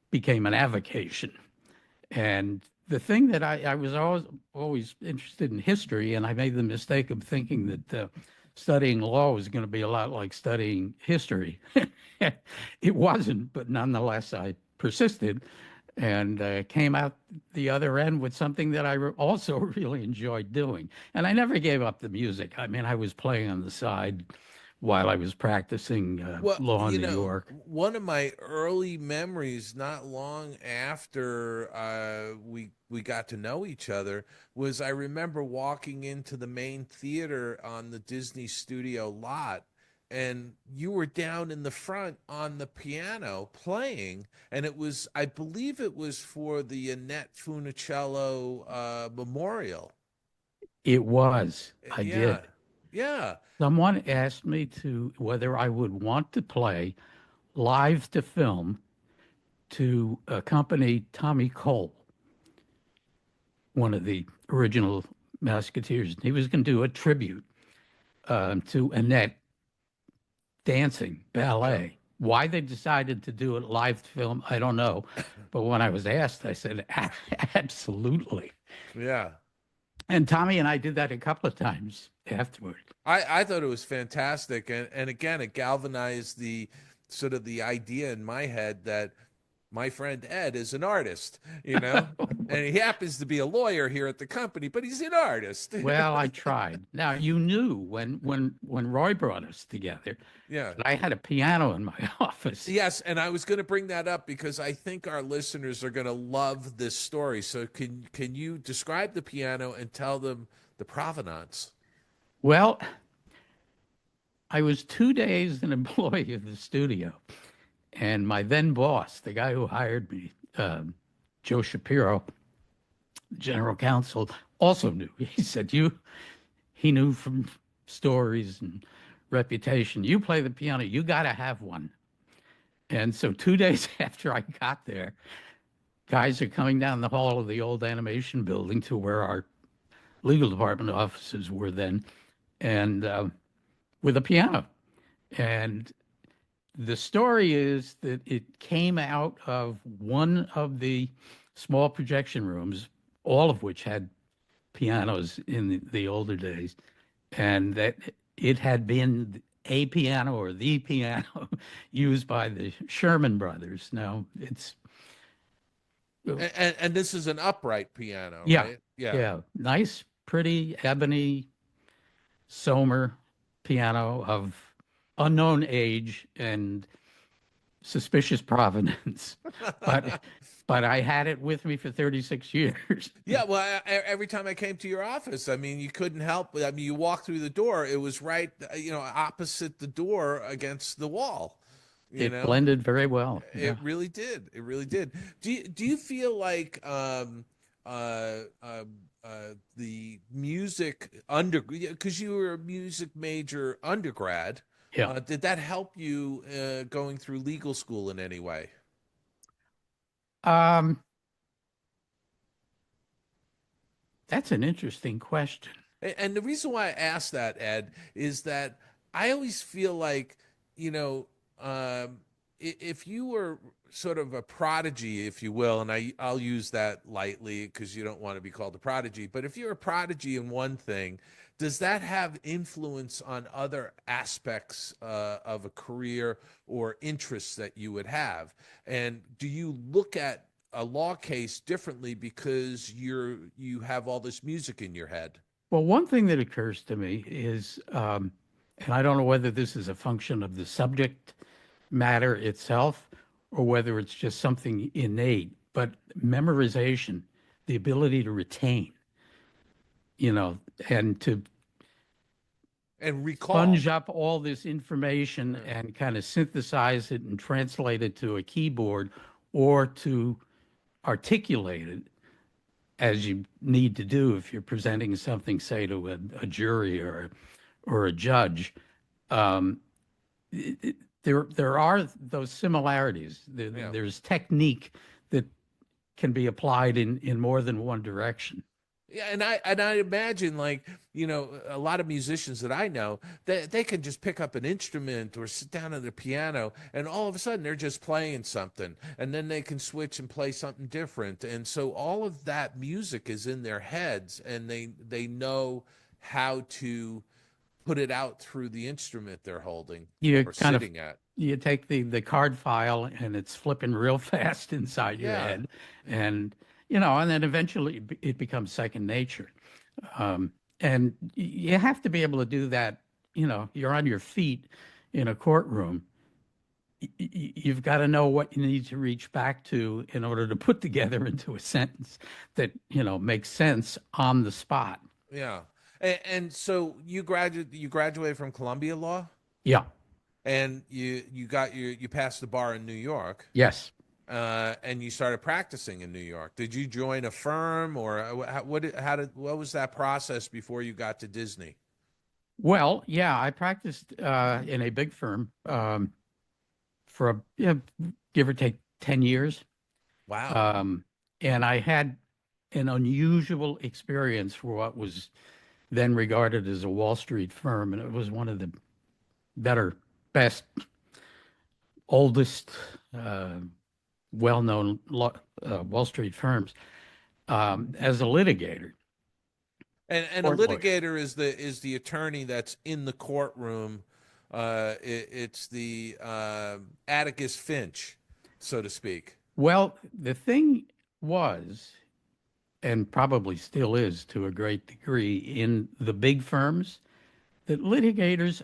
became an avocation. And the thing that I was always interested in history, and I made the mistake of thinking that studying law was going to be a lot like studying history. It wasn't, but nonetheless, I persisted and came out the other end with something that I also really enjoyed doing. And I never gave up the music. I mean, I was playing on the side while I was practicing law in New York. One of my early memories, not long after we got to know each other, was I remember walking into the main theater on the Disney studio lot, and you were down in the front on the piano playing, and it was, I believe it was for the Annette Funicello memorial. It was. I Yeah. did. Yeah. Someone asked me whether I would want to play live to film to accompany Tommy Cole, one of the original Musketeers. He was going to do a tribute to Annette dancing, ballet. Why they decided to do it live to film, I don't know. But when I was asked, I said, absolutely. Yeah. And Tommy and I did that a couple of times afterward. I thought it was fantastic. And again, it galvanized the sort of the idea in my head that my friend Ed is an artist, and he happens to be a lawyer here at the company, but he's an artist. Well, I tried. Now, you knew when Roy brought us together, Yeah, that I had a piano in my office. Yes, and I was going to bring that up because I think our listeners are going to love this story. So can you describe the piano and tell them the provenance? Well, I was 2 days an employee of the studio, and my then boss, the guy who hired me, Joe Shapiro, general counsel, also knew. He said, he knew from stories and reputation, you play the piano, you got to have one. And so 2 days after I got there, guys are coming down the hall of the old animation building to where our legal department offices were then, and with a piano. And the story is that it came out of one of the small projection rooms, all of which had pianos in the older days, and that it had been a piano or the piano used by the Sherman brothers. Now it's And this is an upright piano, yeah, right? Yeah. yeah, nice, pretty ebony Sommer piano of unknown age and suspicious provenance, but I had it with me for 36 years. Yeah, well, every time I came to your office, I mean, you couldn't help. I mean, you walked through the door; it was right, opposite the door against the wall. It blended very well. It really did. It really did. Do you feel like the music because you were a music major undergrad? Yeah. Did that help you going through legal school in any way? That's an interesting question. And the reason why I ask that, Ed, is that I always feel like, if you were sort of a prodigy, if you will, and I'll use that lightly because you don't want to be called a prodigy, but if you're a prodigy in one thing, does that have influence on other aspects of a career or interests that you would have? And do you look at a law case differently because you have all this music in your head? Well, one thing that occurs to me is, and I don't know whether this is a function of the subject matter itself or whether it's just something innate, but memorization, the ability to retain, and to recall, sponge up all this information and kind of synthesize it and translate it to a keyboard or to articulate it as you need to do if you're presenting something, say, to a jury or a judge. There are those similarities. There's technique that can be applied in more than one direction. Yeah, and I imagine, like, a lot of musicians that I know, they can just pick up an instrument or sit down at the piano, and all of a sudden they're just playing something, and then they can switch and play something different. And so all of that music is in their heads, and they know how to put it out through the instrument they're holding or sitting at. You take the card file, and it's flipping real fast inside your head, and and then eventually it becomes second nature. And you have to be able to do that. You're on your feet in a courtroom. You've got to know what you need to reach back to in order to put together into a sentence that, makes sense on the spot. Yeah. And so you graduated from Columbia Law? Yeah. And you passed the bar in New York? Yes. And you started practicing in New York. Did you join a firm, or what was that process before you got to Disney? Well, yeah, I practiced in a big firm for give or take 10 years. Wow. And I had an unusual experience for what was then regarded as a Wall Street firm, and it was one of the best, oldest, well-known Wall Street firms as a litigator. And a litigator is the attorney that's in the courtroom. It's the Atticus Finch, so to speak. Well, the thing was, and probably still is to a great degree in the big firms, that litigators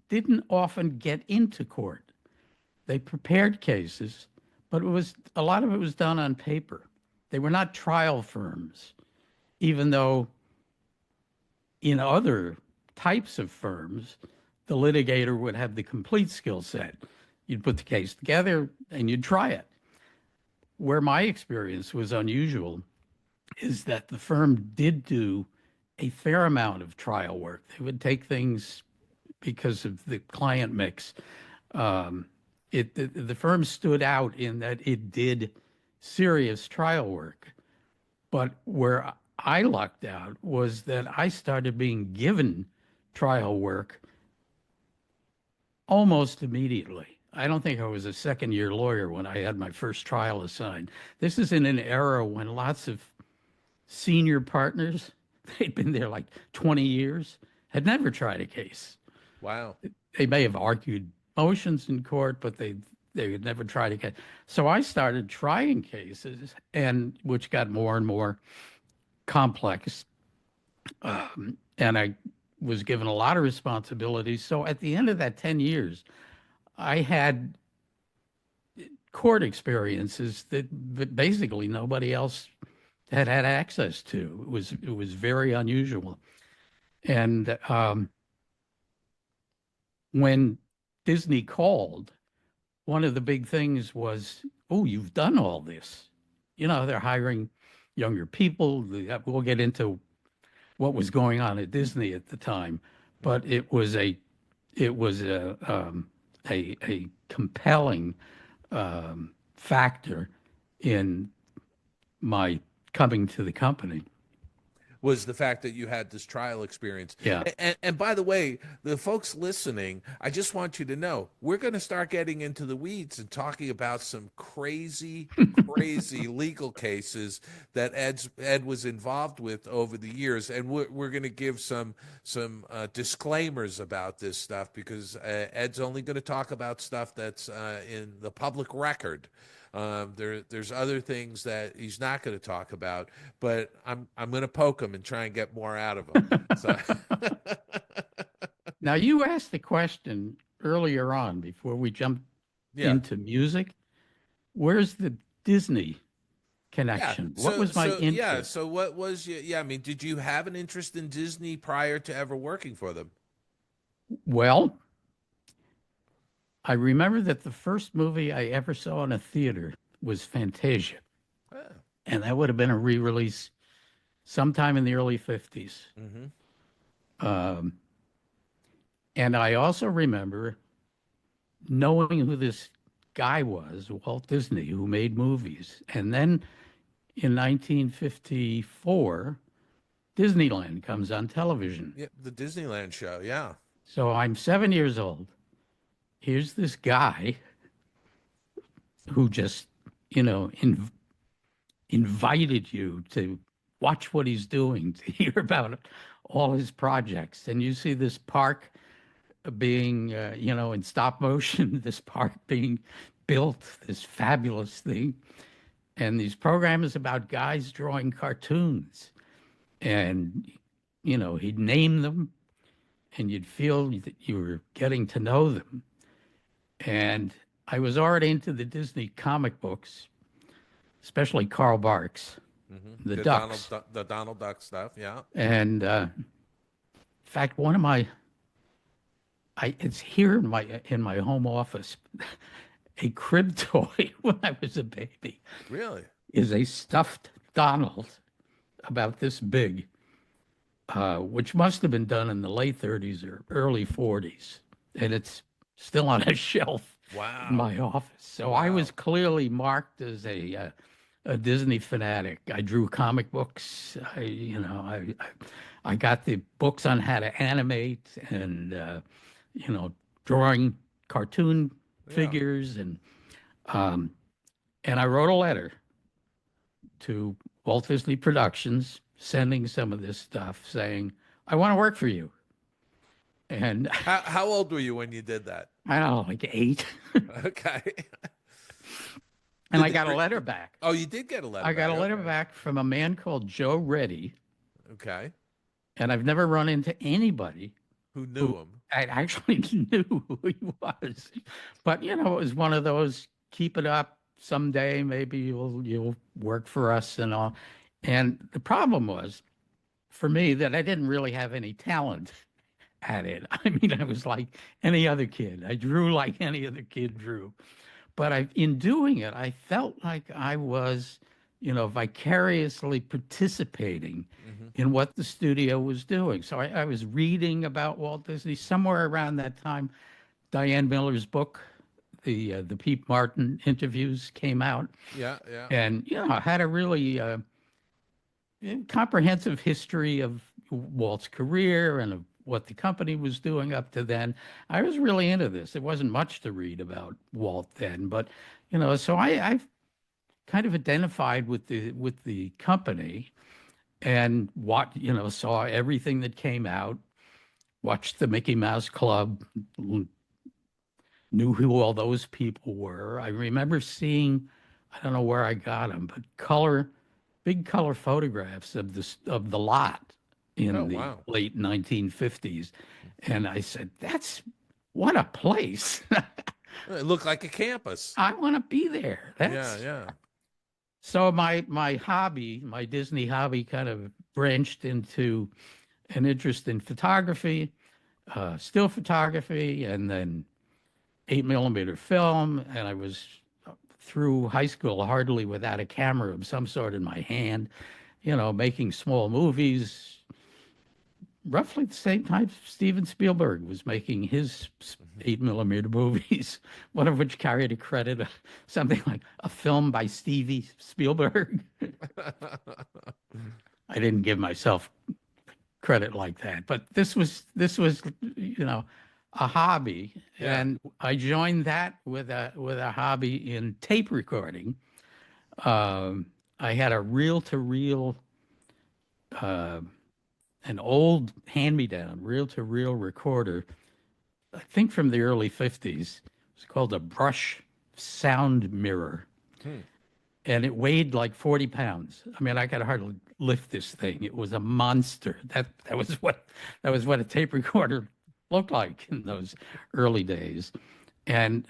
didn't often get into court. They prepared cases, but a lot of it was done on paper. They were not trial firms, even though in other types of firms, the litigator would have the complete skill set. You'd put the case together and you'd try it. Where my experience was unusual is that the firm did do a fair amount of trial work. They would take things because of the client mix. The firm stood out in that it did serious trial work. But where I lucked out was that I started being given trial work almost immediately. I don't think I was a second-year lawyer when I had my first trial assigned. This is in an era when lots of senior partners, they'd been there like 20 years, had never tried a case. Wow. They may have argued motions in court, but they had never tried a case. So I started trying cases, and which got more and more complex. And I was given a lot of responsibilities. So at the end of that 10 years, I had court experiences that basically nobody else had access to. It was very unusual. And when Disney called, one of the big things was, oh, you've done all this. You know, they're hiring younger people. We'll get into what was going on at Disney at the time, but it was a compelling factor in my coming to the company. Was the fact that you had this trial experience. Yeah. And by the way, the folks listening, I just want you to know, we're going to start getting into the weeds and talking about some crazy legal cases that Ed was involved with over the years. And we're going to give some disclaimers about this stuff, because Ed's only going to talk about stuff that's in the public record. There's other things that he's not going to talk about, but I'm going to poke him and try and get more out of him. So. Now, you asked the question earlier on before we jumped into music. Where's the Disney connection? What was my interest? Yeah, so what was I mean, did you have an interest in Disney prior to ever working for them? Well, I remember that the first movie I ever saw in a theater was Fantasia. Oh. And that would have been a re-release sometime in the early 50s. Mm-hmm. And I also remember knowing who this guy was, Walt Disney, who made movies. And then in 1954, Disneyland comes on television. Yeah, the Disneyland show, yeah. So I'm 7 years old. Here's this guy who just, invited you to watch what he's doing, to hear about all his projects. And you see this park being, in stop motion, this park being built, this fabulous thing. And these programs about guys drawing cartoons. And, he'd name them, and you'd feel that you were getting to know them. And I was already into the Disney comic books, especially Carl Barks, the Ducks. The Donald Duck stuff, yeah. And in fact, one of it's here in my home office, a crib toy when I was a baby. Really? Is a stuffed Donald about this big, which must have been done in the late 30s or early 40s. And it's still on a shelf in my office. So I was clearly marked as a Disney fanatic. I drew comic books. I got the books on how to animate and, drawing cartoon figures. And I wrote a letter to Walt Disney Productions, sending some of this stuff, saying, I want to work for you. And how old were you when you did that? I don't know, like 8. Okay. And I got a letter back. Oh, you did get a letter back. I got a letter back from a man called Joe Reddy. Okay. And I've never run into anybody who knew him. I actually knew who he was. But, it was one of those, keep it up. Someday maybe you'll work for us and all. And the problem was, for me, that I didn't really have any talent at it. I mean, I was like any other kid. I drew like any other kid drew. But in doing it, I felt like I was, vicariously participating in what the studio was doing. So I was reading about Walt Disney. Somewhere around that time, Diane Miller's book, the Pete Martin interviews, came out. Yeah. And, I had a really comprehensive history of Walt's career and of what the company was doing up to then. I was really into this. There wasn't much to read about Walt then, but so I've kind of identified with the company and saw everything that came out, watched the Mickey Mouse Club, knew who all those people were. I remember seeing, I don't know where I got them, but big color photographs of the lot in the late 1950s. And I said, what a place. It looked like a campus. I want to be there. Yeah. So my hobby, my Disney hobby, kind of branched into an interest in photography, still photography, and then 8mm film. And I was through high school hardly without a camera of some sort in my hand, making small movies. Roughly the same time Steven Spielberg was making his 8mm movies, one of which carried a credit of something like a film by Stevie Spielberg. I didn't give myself credit like that, but this was a hobby, and I joined that with a hobby in tape recording. I had a reel-to-reel, an old hand-me-down reel-to-reel recorder, I think from the early 50s. It was called a brush sound mirror. And it weighed like 40 pounds. I mean, I could hardly lift this thing. It was a monster. That was what a tape recorder looked like in those early days. And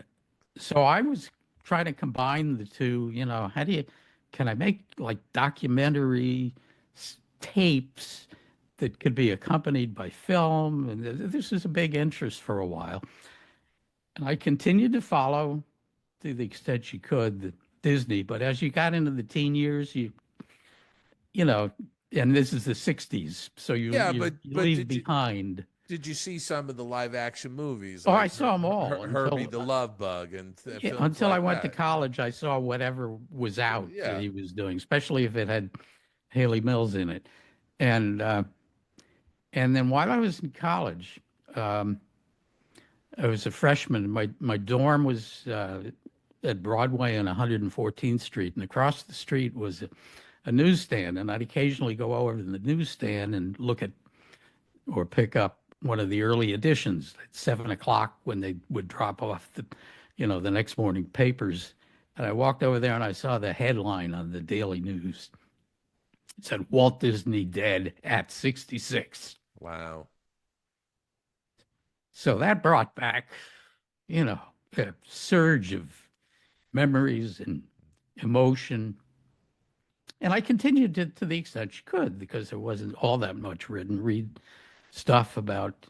so I was trying to combine the two, can I make like documentary tapes that could be accompanied by film? And this is a big interest for a while. And I continued to follow, to the extent you could, Disney. But as you got into the teen years, you and this is the 60s, so you leave behind. Did you see some of the live action movies? I saw them all. Herbie the Love Bug and until I went to college, I saw whatever was out that he was doing, especially if it had Haley Mills in it. And then while I was in college, I was a freshman. My dorm was at Broadway and 114th Street, and across the street was a newsstand, and I'd occasionally go over to the newsstand and look at or pick up one of the early editions at 7:00 when they would drop off the next morning papers. And I walked over there and I saw the headline on the Daily News. It said, "Walt Disney dead at 66. Wow. So that brought back, a surge of memories and emotion. And I continued to the extent you could, because there wasn't all that much written. Read stuff about,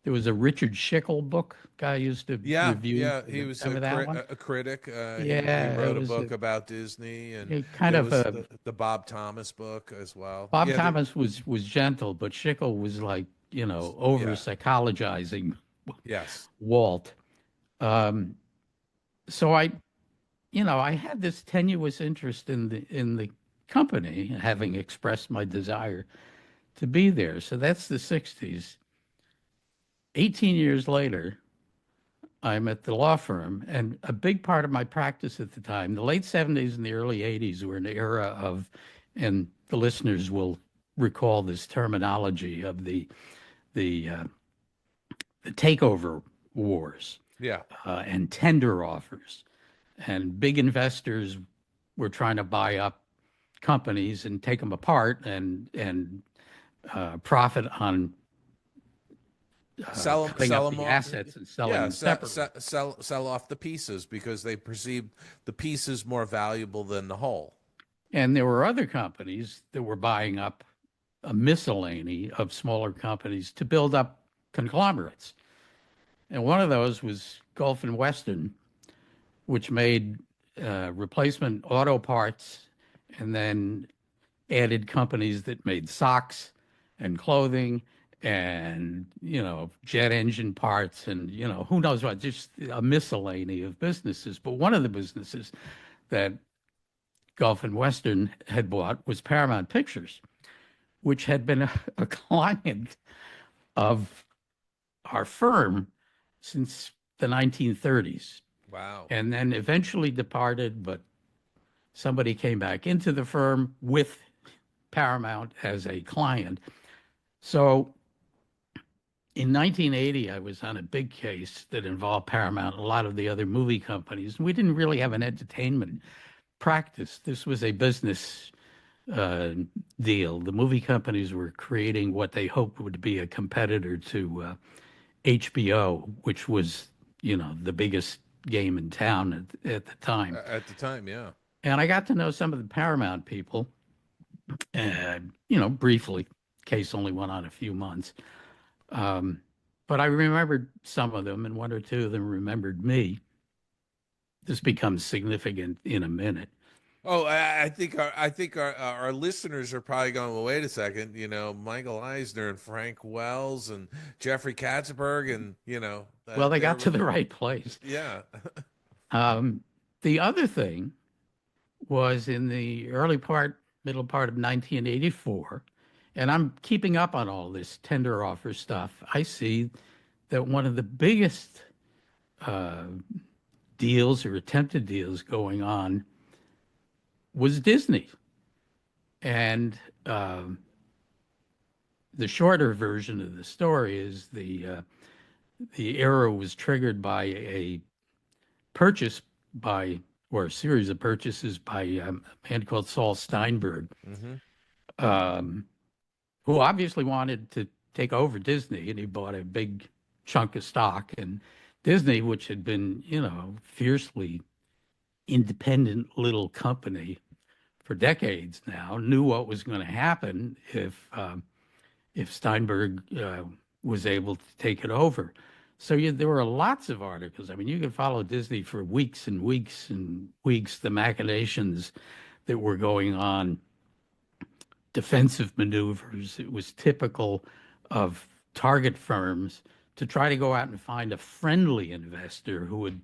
there was a Richard Schickel book guy used to review. Yeah, he was a critic. He wrote a book about Disney, and kind of the Bob Thomas book as well. Bob Thomas was gentle, but Schickel was like, over psychologizing Walt. So I had this tenuous interest in the company, having expressed my desire to be there. So that's the 60s. 18 years later, I'm at the law firm, and a big part of my practice at the time, the late 70s and the early 80s, were an era of, and the listeners will recall this terminology of the takeover wars, and tender offers, and big investors were trying to buy up companies and take them apart and profit on sell them the assets and selling them separately. Sell off the pieces because they perceived the pieces more valuable than the whole. And there were other companies that were buying up a miscellany of smaller companies to build up conglomerates. And one of those was Gulf and Western, which made replacement auto parts, and then added companies that made socks and clothing and, jet engine parts and, who knows what, just a miscellany of businesses. But one of the businesses that Gulf and Western had bought was Paramount Pictures, which had been a client of our firm since the 1930s. Wow. And then eventually departed, but somebody came back into the firm with Paramount as a client. So in 1980, I was on a big case that involved Paramount, a lot of the other movie companies. We didn't really have an entertainment practice. This was a business deal. The movie companies were creating what they hoped would be a competitor to HBO, which was, the biggest game in town at the time. At the time, yeah. And I got to know some of the Paramount people, briefly. Case only went on a few months. But I remembered some of them, and one or two of them remembered me. This becomes significant in a minute. Oh, I think our listeners are probably going, well, wait a second, Michael Eisner and Frank Wells and Jeffrey Katzenberg and, Well, they got to the right place. Yeah. The other thing was in the middle part of 1984, and I'm keeping up on all this tender offer stuff. I see that one of the biggest deals or attempted deals going on was Disney. And the shorter version of the story is the error was triggered by a purchase or a series of purchases by a man called Saul Steinberg, who obviously wanted to take over Disney, and he bought a big chunk of stock. And Disney, which had been, fiercely independent little company for decades now, knew what was going to happen if Steinberg was able to take it over. So there were lots of articles. I mean, you could follow Disney for weeks and weeks and weeks, the machinations that were going on, defensive maneuvers. It was typical of target firms to try to go out and find a friendly investor who would,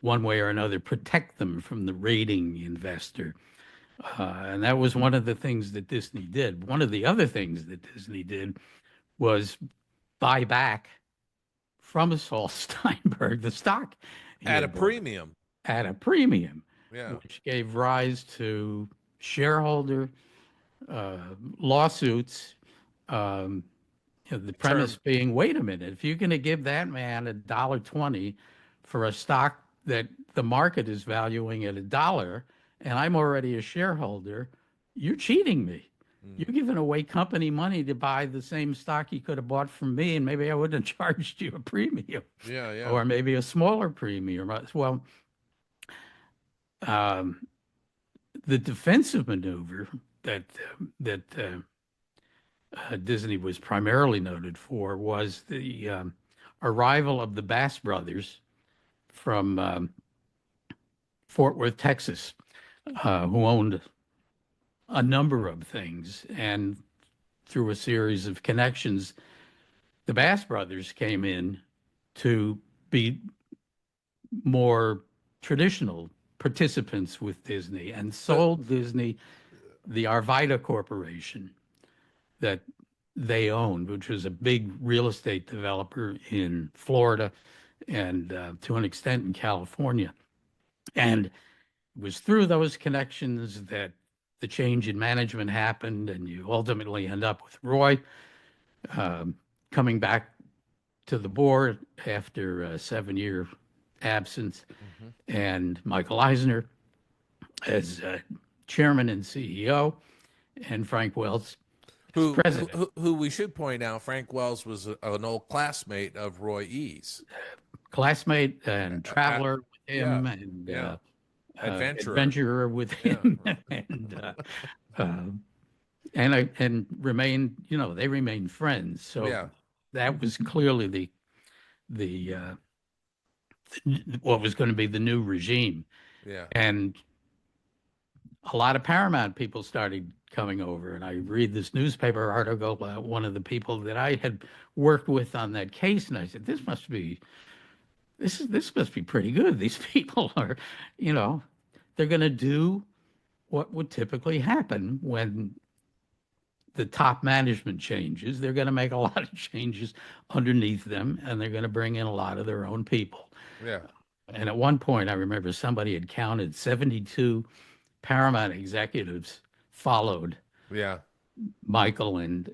one way or another, protect them from the raiding investor. And that was one of the things that Disney did. One of the other things that Disney did was buy back from Saul Steinberg the stock at a premium. At a premium, yeah, which gave rise to shareholder lawsuits. The premise being, wait a minute, if you're going to give that man $1.20 for a stock that the market is valuing at $1, and I'm already a shareholder, you're cheating me. You're giving away company money to buy the same stock you could have bought from me, and maybe I wouldn't have charged you a premium. Yeah. Or maybe a smaller premium. Well, the defensive maneuver that Disney was primarily noted for was the arrival of the Bass brothers from Fort Worth, Texas, who owned a number of things. And through a series of connections, the Bass brothers came in to be more traditional participants with Disney and sold Disney the Arvida Corporation that they owned, which was a big real estate developer in Florida and to an extent in California. And it was through those connections that the change in management happened, and you ultimately end up with Roy coming back to the board after a 7-year absence, and Michael Eisner as chairman and CEO, and Frank Wells as president. Who we should point out, Frank Wells was an old classmate of Roy E.'s. Classmate and traveler with him, and adventurer with him, and remained, they remained friends. So that was clearly the what was going to be the new regime. Yeah. And a lot of Paramount people started coming over, and I read this newspaper article about one of the people that I had worked with on that case, and I said, this must be pretty good. These people are, they're going to do what would typically happen when the top management changes. They're going to make a lot of changes underneath them, and they're going to bring in a lot of their own people. Yeah. And at one point, I remember somebody had counted 72 Paramount executives followed Yeah. Michael and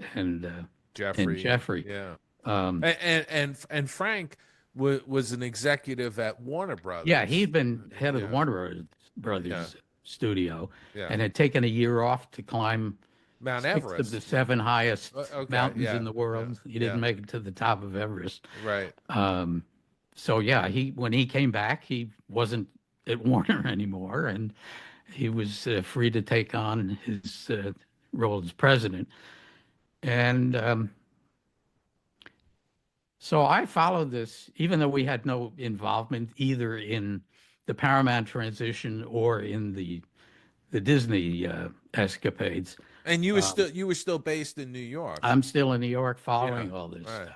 Jeffrey. Yeah. Um, And Frank was an executive at Warner Brothers. yeah, he'd been head of the Yeah. Warner Brothers studio Yeah. and had taken a year off to climb Mount 6 Everest. of the 7 highest Okay, mountains yeah, in the world. yeah, He didn't yeah. make it to the top of Everest. Right. So yeah, when he came back, he wasn't at Warner anymore, and he was free to take on his role as president. And so I followed this, even though we had no involvement either in the Paramount transition or in the Disney escapades. And you were still based in New York. I'm still in New York following Yeah, all this right. stuff.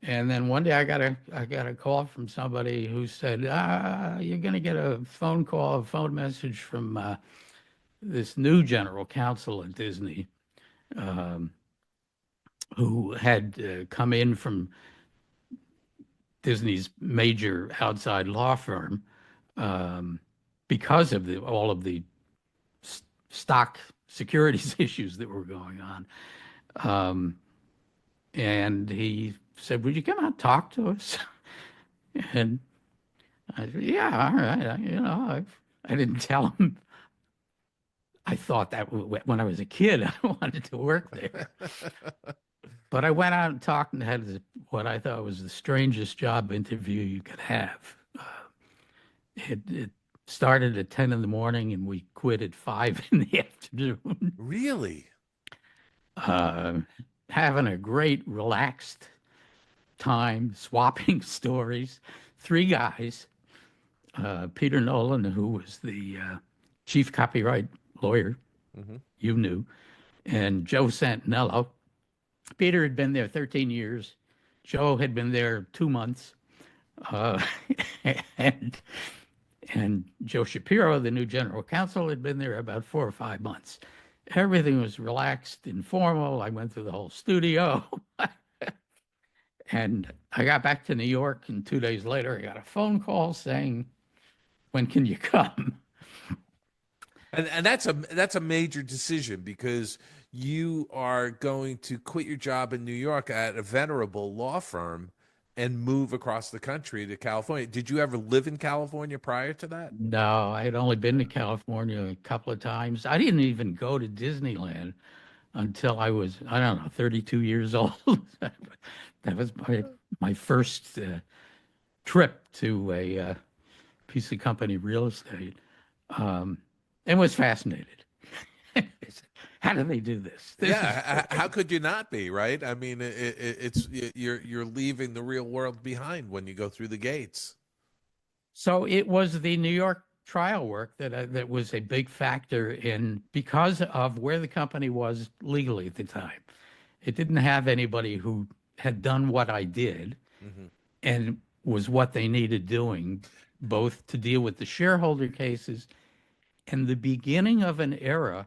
And then one day I got a call from somebody who said, you're going to get a phone message from this new general counsel at Disney, who had come in from Disney's major outside law firm because of all of the stock securities issues that were going on. And he said, would you come out and talk to us? And I said, yeah, all right. I didn't tell him. I thought that when I was a kid, I wanted to work there. But I went out and talked and had what I thought was the strangest job interview you could have. It started at 10 in the morning and we quit at 5 in the afternoon. Really? Having a great relaxed time, swapping stories. 3 guys, Peter Nolan, who was the chief copyright lawyer, you knew, and Joe Santinello. Peter had been there 13 years. Joe had been there 2 months. And Joe Shapiro, the new general counsel, had been there about 4 or 5 months. Everything was relaxed, informal. I went through the whole studio. And I got back to New York, and 2 days later, I got a phone call saying, when can you come? And that's a major decision, because you are going to quit your job in New York at a venerable law firm and move across the country to California. Did you ever live in California prior to that? No, I had only been to California a couple of times. I didn't even go to Disneyland until I was, 32 years old. That was my first trip to a piece of company real estate, and was fascinated. How do they do this? How could you not be, right? I mean, it's you're leaving the real world behind when you go through the gates. So it was the New York trial work that was a big factor because of where the company was legally at the time. It didn't have anybody who had done what I did and was what they needed doing, both to deal with the shareholder cases and the beginning of an era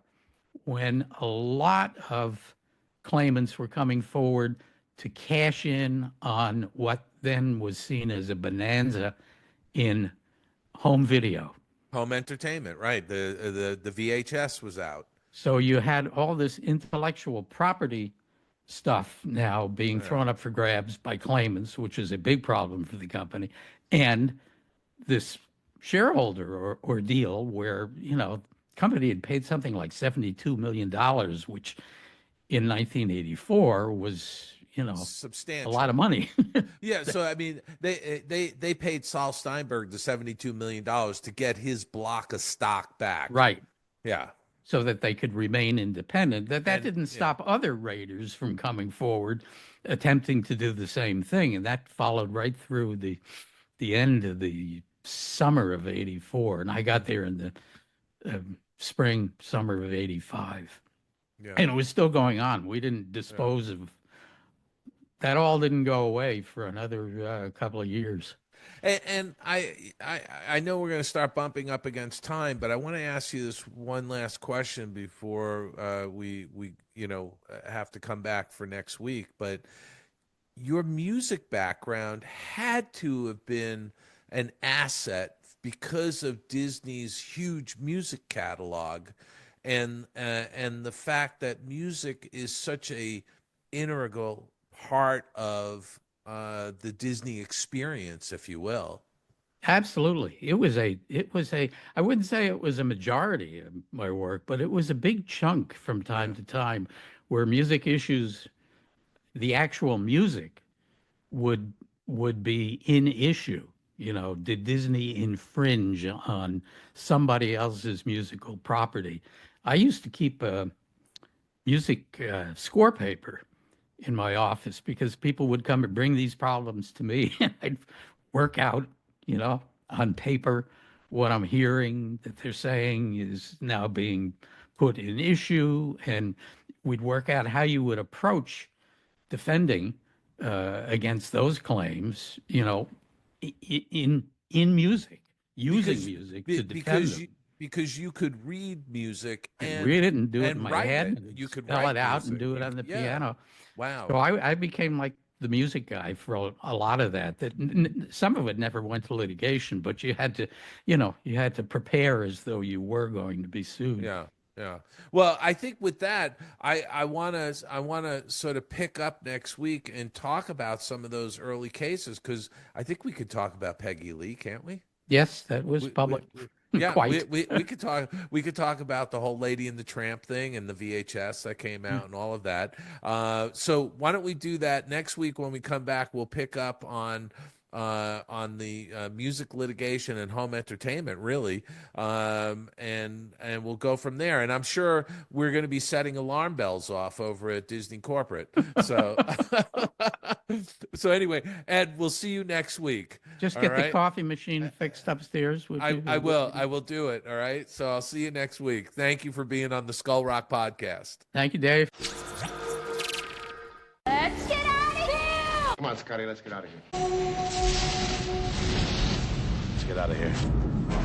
when a lot of claimants were coming forward to cash in on what then was seen as a bonanza in home video. Home entertainment, right? The VHS was out. So you had all this intellectual property stuff now being thrown up for grabs by claimants, which is a big problem for the company. And this shareholder ordeal where, company had paid something like $72 million, which in 1984 was, substantial, a lot of money. Yeah. So, I mean, they paid Saul Steinberg the $72 million to get his block of stock back. Right. Yeah. So that they could remain independent. That didn't stop other raiders from coming forward, attempting to do the same thing. And that followed right through the end of the summer of 84. And I got there in the summer of 85. Yeah. And it was still going on. We didn't dispose of that. All didn't go away for another couple of years. And I know we're going to start bumping up against time, but I want to ask you this one last question before we have to come back for next week. But your music background had to have been an asset because of Disney's huge music catalog, and the fact that music is such a integral part of the Disney experience, if you will. Absolutely. I wouldn't say it was a majority of my work, but it was a big chunk from time to time where music issues, the actual music would be in issue. Did Disney infringe on somebody else's musical property? I used to keep a music score paper in my office because people would come and bring these problems to me, and I'd work out, on paper what I'm hearing that they're saying is now being put in issue, and we'd work out how you would approach defending against those claims, in music, using music to defend them. Because you could read music and read it and do it in my write head. it. You could spell write it out music. and do it on the piano. Wow. So I became like the music guy for a lot of that. Some of it never went to litigation, but you had to prepare as though you were going to be sued. Yeah. Yeah. Well, I think with that, I want to sort of pick up next week and talk about some of those early cases, because I think we could talk about Peggy Lee, can't we? Yes, that was public. Yeah, Quite. we could talk about the whole Lady and the Tramp thing and the VHS that came out and all of that. So why don't we do that next week? When we come back, we'll pick up on the music litigation and home entertainment, really, and we'll go from there. And I'm sure we're going to be setting alarm bells off over at Disney Corporate. So, so anyway, Ed, we'll see you next week. Just get the coffee machine fixed upstairs. I will do it. All right. So I'll see you next week. Thank you for being on the Skull Rock Podcast. Thank you, Dave. Let's get out of here! Come on, Scotty, let's get out of here. Let's get out of here.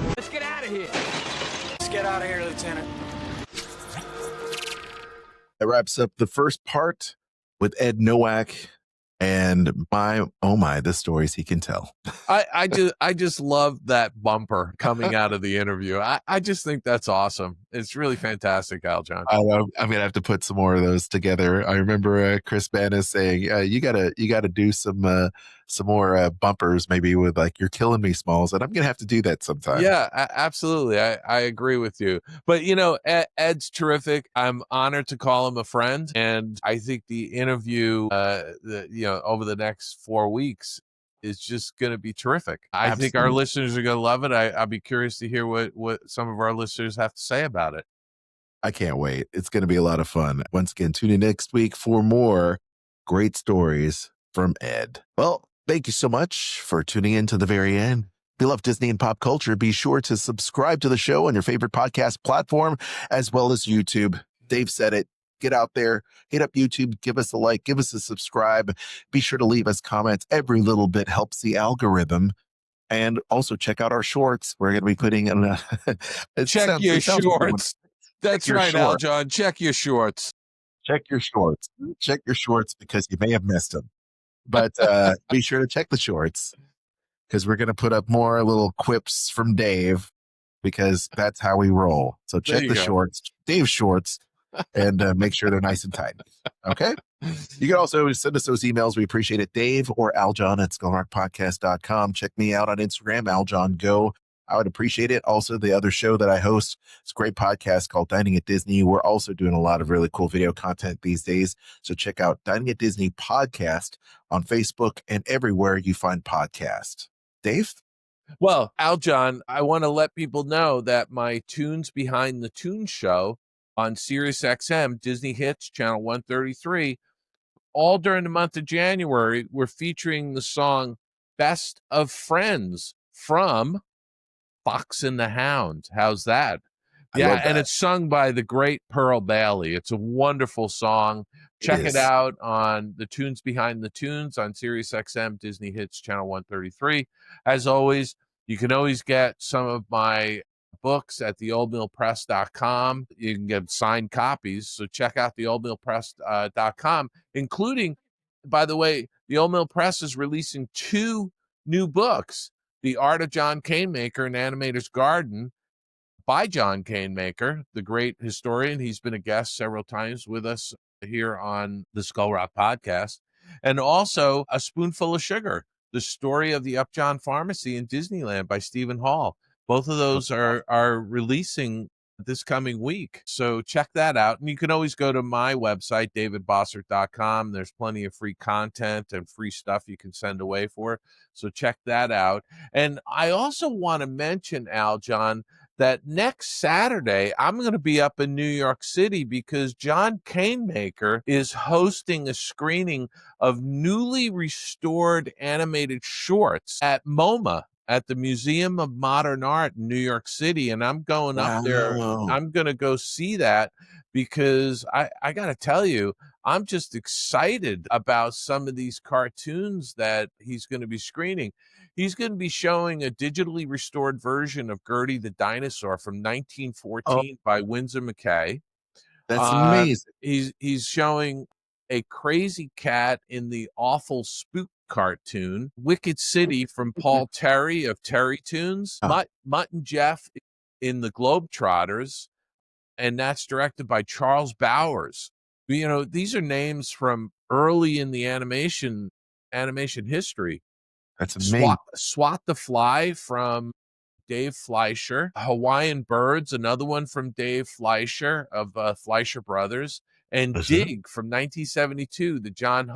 Let's get out of here. Let's get out of here, Lieutenant. That wraps up the first part with Ed Nowak. And the stories he can tell. I just love that bumper coming out of the interview. I just think that's awesome. It's really fantastic, Aljon. I know. I'm gonna have to put some more of those together. I remember Chris Bannis saying, "You gotta do some more bumpers, maybe with like You're Killing Me, Smalls," and I'm gonna have to do that sometime. Yeah, absolutely. I agree with you. But Ed's terrific. I'm honored to call him a friend, and I think the interview, over the next 4 weeks is just going to be terrific. I think our listeners are going to love it. I'll be curious to hear what some of our listeners have to say about it. I can't wait. It's going to be a lot of fun. Once again, tune in next week for more great stories from Ed. Well, thank you so much for tuning in to the very end. If you love Disney and pop culture, be sure to subscribe to the show on your favorite podcast platform, as well as YouTube. Dave said it. Get out there, hit up YouTube, give us a like, give us a subscribe. Be sure to leave us comments. Every little bit helps the algorithm. And also check out our shorts. We're going to be putting in check your shorts. That's right, Aljon. Check your shorts. Check your shorts. Check your shorts because you may have missed them. But be sure to check the shorts because we're going to put up more little quips from Dave because that's how we roll. So check the shorts, Dave's shorts, and make sure they're nice and tight. Okay? You can also send us those emails. We appreciate it. Dave or Aljon at skullrockpodcast.com. Check me out on Instagram, Aljon Go. I would appreciate it. Also, the other show that I host, it's a great podcast called Dining at Disney. We're also doing a lot of really cool video content these days. So check out Dining at Disney podcast on Facebook and everywhere you find podcasts. Dave? Well, Aljon, I want to let people know that my Tunes Behind the Tunes show on SiriusXM, Disney Hits, channel 133, all during the month of January, we're featuring the song Best of Friends from Fox and the Hound. How's that? I love and that. it's sung by the great Pearl Bailey. It's a wonderful song. Check it is. out on the Tunes Behind the Tunes on Sirius XM Disney Hits Channel 133. As always, you can always get some of my books at theoldmillpress.com. You can get signed copies, so check out theoldmillpress.com, including, by the way, the Old Mill Press is releasing 2 new books, The Art of John Canemaker and Animator's Garden, by John Canemaker, the great historian. He's been a guest several times with us here on the Skull Rock podcast. And also A Spoonful of Sugar, the story of the Upjohn Pharmacy in Disneyland by Stephen Hall. Both of those are releasing this coming week. So check that out. And you can always go to my website, davidbossert.com. There's plenty of free content and free stuff you can send away for. So check that out. And I also want to mention, Aljon, that next Saturday, I'm going to be up in New York City because John Canemaker is hosting a screening of newly restored animated shorts at MoMA, at the Museum of Modern Art in New York City. And I'm going up there. I'm going to go see that because I got to tell you, I'm just excited about some of these cartoons that he's going to be screening. He's going to be showing a digitally restored version of Gertie the Dinosaur from 1914 by Winsor McKay. That's amazing. He's showing a crazy cat in the Awful Spook cartoon, Wicked City from Paul Terry of Terry Toons, Mutt and Jeff in the Globetrotters, and that's directed by Charles Bowers. You know, these are names from early in the animation history. That's amazing. Swat the Fly from Dave Fleischer, Hawaiian Birds, another one from Dave Fleischer of Fleischer Brothers, and Dig from 1972, the John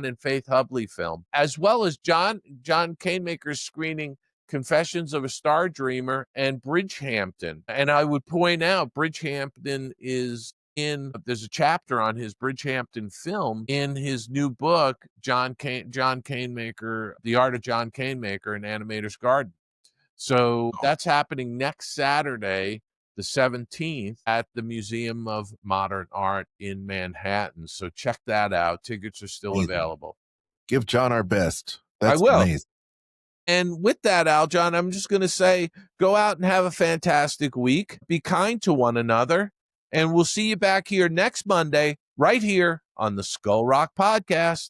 and Faith Hubley film, as well as John Canemaker's screening Confessions of a Star Dreamer and Bridgehampton. And I would point out Bridgehampton is there's a chapter on his Bridgehampton film in his new book, John Canemaker, The Art of John Canemaker and Animator's Garden. So that's happening next Saturday, the 17th, at the Museum of Modern Art in Manhattan. So check that out. Tickets are still available. Give John our best. That's I will. amazing. And with that, Aljon, I'm just going to say, go out and have a fantastic week. Be kind to one another. And we'll see you back here next Monday, right here on the Skull Rock Podcast.